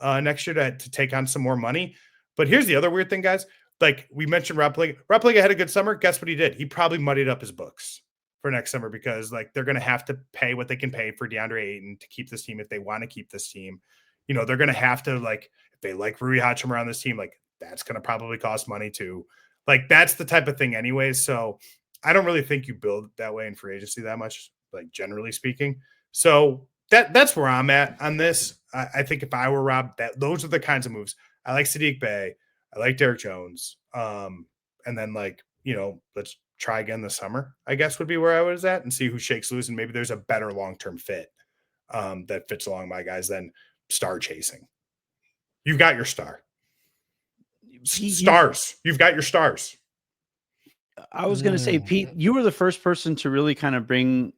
Speaker 9: next year to take on some more money. But here's the other weird thing, guys. Like we mentioned, Rob Pelinka had a good summer. Guess what he did? He probably muddied up his books for next summer because like they're going to have to pay what they can pay for DeAndre Ayton to keep this team if they want to keep this team. They're going to have to, like, if they like Rui Hachimura on this team, like that's going to probably cost money too. Like that's the type of thing anyways. So I don't really think you build that way in free agency that much, like generally speaking. So that's where I'm at on this. I think if I were Rob, those are the kinds of moves. I like Saddiq Bey. I like Derek Jones. And then let's try again this summer, I guess would be where I was at and see who shakes loose. And maybe there's a better long-term fit that fits along my guys than star chasing. You've got your star. Stars. You've got your stars.
Speaker 6: I was going to say, Pete, you were the first person to really kind of bring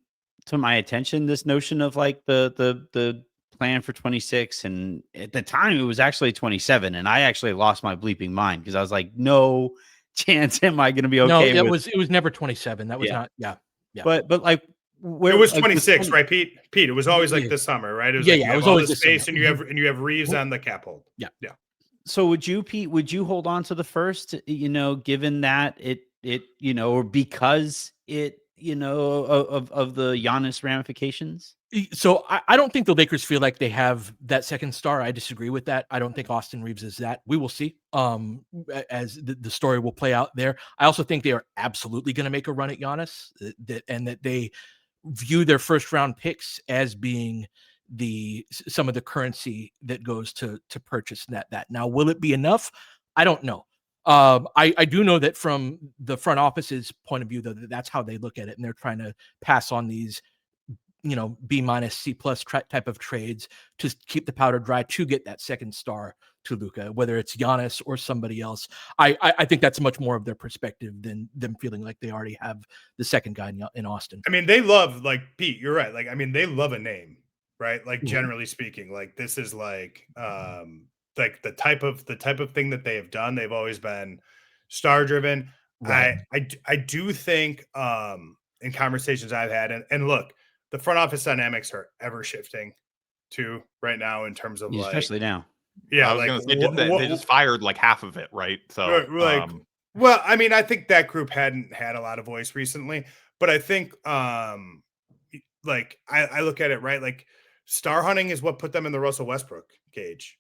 Speaker 6: to my attention this notion of like the plan for 26. And at the time it was actually 27. And I actually lost my bleeping mind because I was like, no chance am I going to be okay.
Speaker 8: No, it was never 27. That was not. Yeah.
Speaker 6: But like,
Speaker 9: it was 26, right, Pete? It was always like this summer, right? It was it was always the space, and you have Reaves on the cap hold.
Speaker 8: Yeah.
Speaker 6: So would you, Pete? Would you hold on to the first? Given that it or because it of the Giannis ramifications.
Speaker 8: So I don't think the Lakers feel like they have that second star. I disagree with that. I don't think Austin Reaves is that. We will see as the story will play out there. I also think they are absolutely going to make a run at Giannis, and that they view their first round picks as being some of the currency that goes to purchase that. Now, will it be enough? I don't know. I do know that from the front office's point of view, though, that's how they look at it, and they're trying to pass on these, B minus C plus type of trades to keep the powder dry to get that second star to Luka, whether it's Giannis or somebody else. I think that's much more of their perspective than them feeling like they already have the second guy in Austin.
Speaker 9: I mean, they love, like, Pete, you're right. Like, I mean, they love a name, right? Like, generally speaking, like this is like the type of thing that they have done. They've always been star driven. Right. I do think in conversations I've had, and look, the front office dynamics are ever shifting too right now in terms of
Speaker 6: especially now.
Speaker 9: Yeah.
Speaker 10: I was going to say, they just fired like half of it. Right. So
Speaker 9: well, I mean, I think that group hadn't had a lot of voice recently, but I think like I look at it, right? Like star hunting is what put them in the Russell Westbrook cage.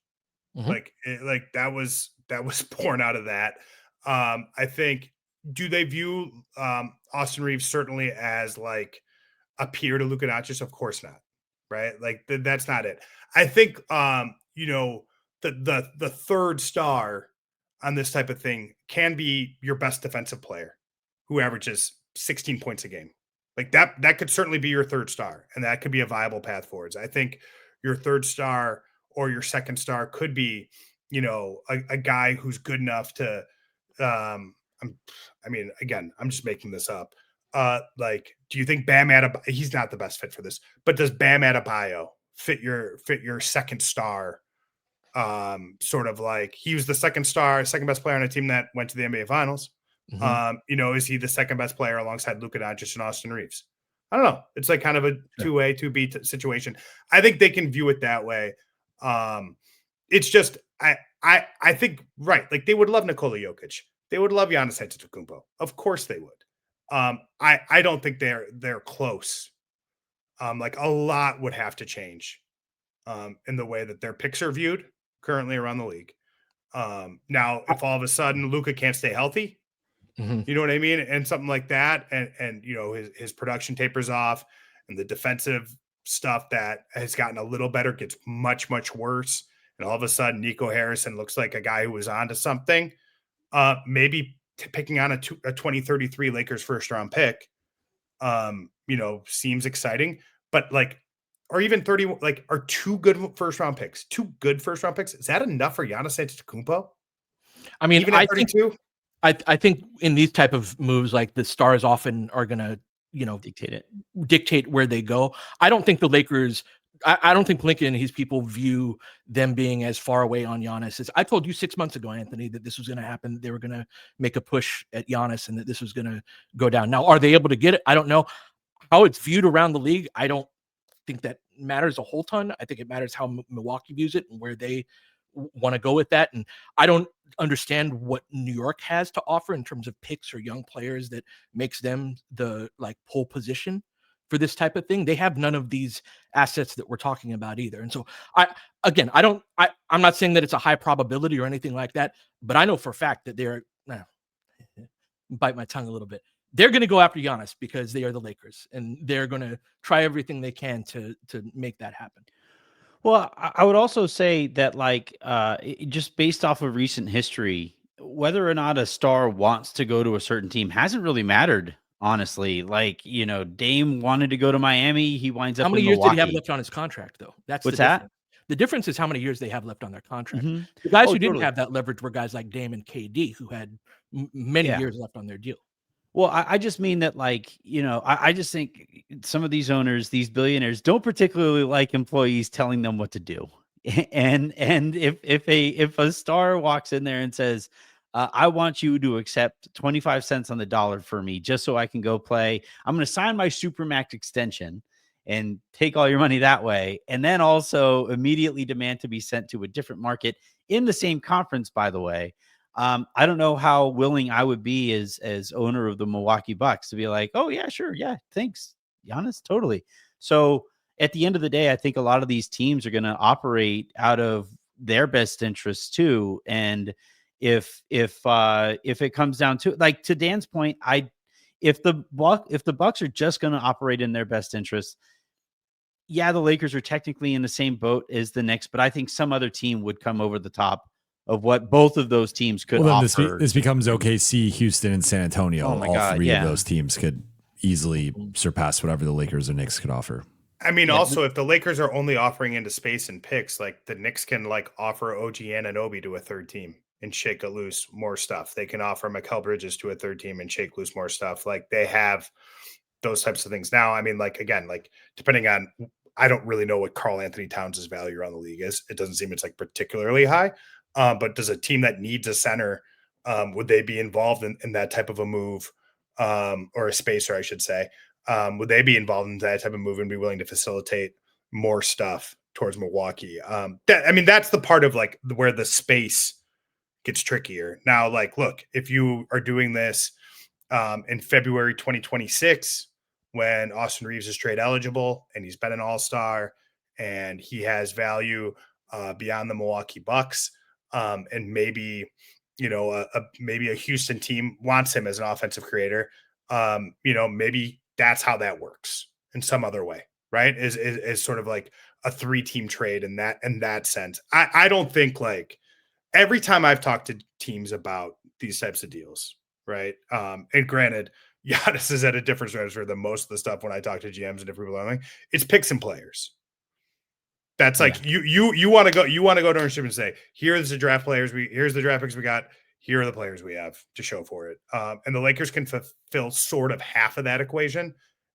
Speaker 9: Mm-hmm. Like that was born out of that. I think, do they view Austin Reaves certainly as like a peer to Luka Doncic? Of course not, right? Like that's not it. I think the third star on this type of thing can be your best defensive player who averages 16 points a game. Like that could certainly be your third star, and that could be a viable path forwards. I think your third star or your second star could be, a guy who's good enough to I mean, again, I'm just making this up. Like, do you think Bam Adebayo? He's not the best fit for this, but does Bam Adebayo fit your second star? Sort of like he was the second best player on a team that went to the NBA Finals. Is he the second best player alongside Luka Doncic and Austin Reaves? I don't know. It's like kind of a 2A, 2B situation. I think they can view it that way. It's just I think right. Like they would love Nikola Jokic. They would love Giannis Antetokounmpo. Of course they would. I don't think they're close. Like a lot would have to change in the way that their picks are viewed currently around the league. Now, if all of a sudden Luka can't stay healthy, you know what I mean? And something like that, and his production tapers off, and the defensive stuff that has gotten a little better gets much, much worse. And all of a sudden, Nico Harrison looks like a guy who was onto something. Maybe picking on a 2033 Lakers first round pick, seems exciting, but like, or even 30, like, are two good first round picks. Is that enough for Giannis Antetokounmpo?
Speaker 8: I mean,
Speaker 9: even at 32?
Speaker 8: I think in these type of moves, like the stars often are going to, dictate where they go. I don't think the Lakers, I don't think Lincoln and his people view them being as far away on Giannis as I told you 6 months ago, Anthony, that this was going to happen. They were going to make a push at Giannis and that this was going to go down. Now, are they able to get it? I don't know how it's viewed around the league. I don't think that matters a whole ton. I think it matters how Milwaukee views it and where they want to go with that. And I don't understand what New York has to offer in terms of picks or young players that makes them the like pole position for this type of thing. They have none of these assets that we're talking about either. And so I'm not saying that it's a high probability or anything like that, but I know for a fact that they're bite my tongue a little bit. They're going to go after Giannis because they are the Lakers, and they're going to try everything they can to make that happen.
Speaker 6: Well, I would also say that, like, just based off of recent history, whether or not a star wants to go to a certain team hasn't really mattered, honestly. Like, Dame wanted to go to Miami. He winds up in Milwaukee.
Speaker 8: How many years did he have left on his contract, though?
Speaker 6: What's that?
Speaker 8: The difference is how many years they have left on their contract. The guys who didn't have that leverage were guys like Dame and KD, who had many years left on their deal.
Speaker 6: Well, I just mean that, like, I just think some of these owners, these billionaires, don't particularly like employees telling them what to do. And if a star walks in there and says, I want you to accept 25 cents on the dollar for me just so I can go play, I'm going to sign my Supermax extension and take all your money that way, and then also immediately demand to be sent to a different market in the same conference, by the way. I don't know how willing I would be as owner of the Milwaukee Bucks to be like, oh yeah, sure. Yeah. Thanks, Giannis. Totally. So at the end of the day, I think a lot of these teams are going to operate out of their best interests too. And if it comes down to, like, to Dan's point, if the Bucks are just going to operate in their best interests, yeah, the Lakers are technically in the same boat as the Knicks, but I think some other team would come over the top of what both of those teams could offer.
Speaker 7: This becomes OKC, Houston, and San Antonio.
Speaker 6: Oh my
Speaker 7: All
Speaker 6: God,
Speaker 7: three of those teams could easily surpass whatever the Lakers or Knicks could offer.
Speaker 9: I mean, also, if the Lakers are only offering into space and picks, like the Knicks can like offer OG Anunoby to a third team and shake it loose more stuff. They can offer Mikal Bridges to a third team and shake loose more stuff. Like they have those types of things. Now, I mean, like, again, like depending on, I don't really know what Karl Anthony Towns' value around the league is. It doesn't seem it's like particularly high. But does a team that needs a center, would they be involved in that type of a move, or a spacer, I should say? Would they be involved in that type of move and be willing to facilitate more stuff towards Milwaukee? That's the part of like where the space gets trickier. Now, like, look, if you are doing this in February 2026, when Austin Reaves is trade eligible and he's been an all-star and he has value beyond the Milwaukee Bucks, and maybe, maybe a Houston team wants him as an offensive creator, maybe that's how that works in some other way, right? Is sort of like a 3-team trade in that sense. I don't think, like, every time I've talked to teams about these types of deals, right? And granted, Giannis is at a different register than most of the stuff when I talk to GMs and different people. It's picks and players. That's like you want to go to ownership and say, here's the draft players, here's the draft picks we got, here are the players we have to show for it. And the Lakers can fulfill sort of half of that equation.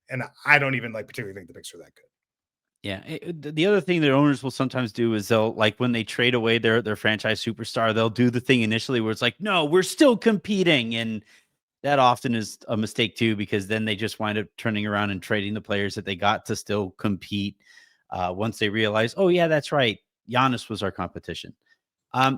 Speaker 9: And I don't even particularly think the picks are that good.
Speaker 6: Yeah. The other thing that owners will sometimes do is they'll when they trade away their franchise superstar, they'll do the thing initially where it's like, no, we're still competing. And that often is a mistake too, because then they just wind up turning around and trading the players that they got to still compete. Once they realize, oh yeah, that's right, Giannis was our competition.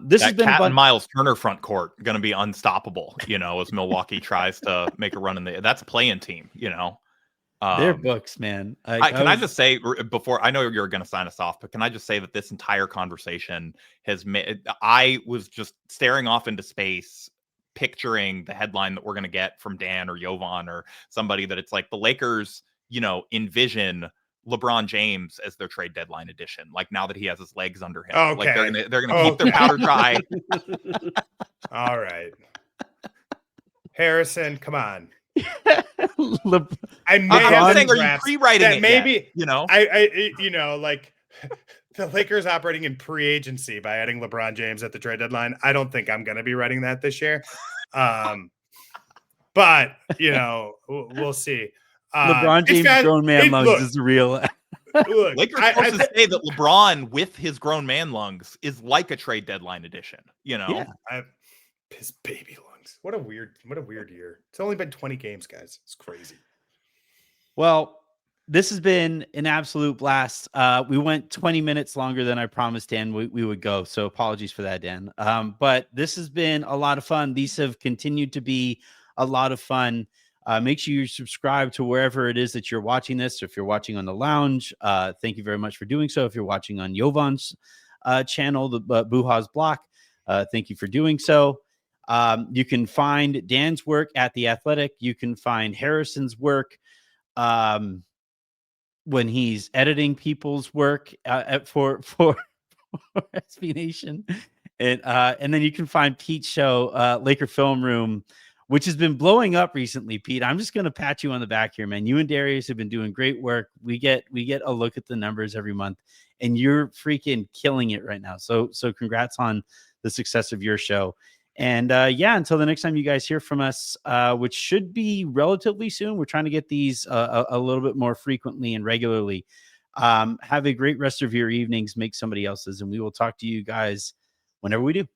Speaker 6: This has been
Speaker 10: Cat and Miles Turner front court going to be unstoppable, as Milwaukee tries to make a run in that's a play-in team,
Speaker 6: Their books, man.
Speaker 10: I just say before, I know you're going to sign us off, but can I just say that this entire conversation has made, I was just staring off into space, picturing the headline that we're going to get from Dan or Jovan or somebody that it's like the Lakers, envision LeBron James as their trade deadline edition. Like now that he has his legs under him,
Speaker 9: okay.
Speaker 10: they're gonna keep their powder dry.
Speaker 9: All right, Harrison, come on.
Speaker 10: I'm saying, are you pre-writing it
Speaker 9: maybe
Speaker 10: yet?
Speaker 9: The Lakers operating in pre-agency by adding LeBron James at the trade deadline. I don't think I'm going to be writing that this year. But we'll see.
Speaker 6: LeBron James' grown man lungs is real.
Speaker 10: Look, Lakers supposed to say that LeBron with his grown man lungs is like a trade deadline edition.
Speaker 6: Yeah.
Speaker 9: His baby lungs. What a weird year. It's only been 20 games, guys. It's crazy.
Speaker 6: Well, this has been an absolute blast. We went 20 minutes longer than I promised Dan we would go. So apologies for that, Dan. But this has been a lot of fun. These have continued to be a lot of fun. Make sure you subscribe to wherever it is that you're watching this. If you're watching on the lounge, thank you very much for doing so. If you're watching on Jovan's channel, the Buha's Block, thank you for doing so. You can find Dan's work at The Athletic. You can find Harrison's work when he's editing people's work for SB Nation. And then you can find Pete's show, Laker Film Room, which has been blowing up recently. Pete, I'm just going to pat you on the back here, man. You and Darius have been doing great work. We get a look at the numbers every month, and you're freaking killing it right now. So congrats on the success of your show. And until the next time you guys hear from us, which should be relatively soon. We're trying to get these a little bit more frequently and regularly. Have a great rest of your evenings. Make somebody else's, and we will talk to you guys whenever we do.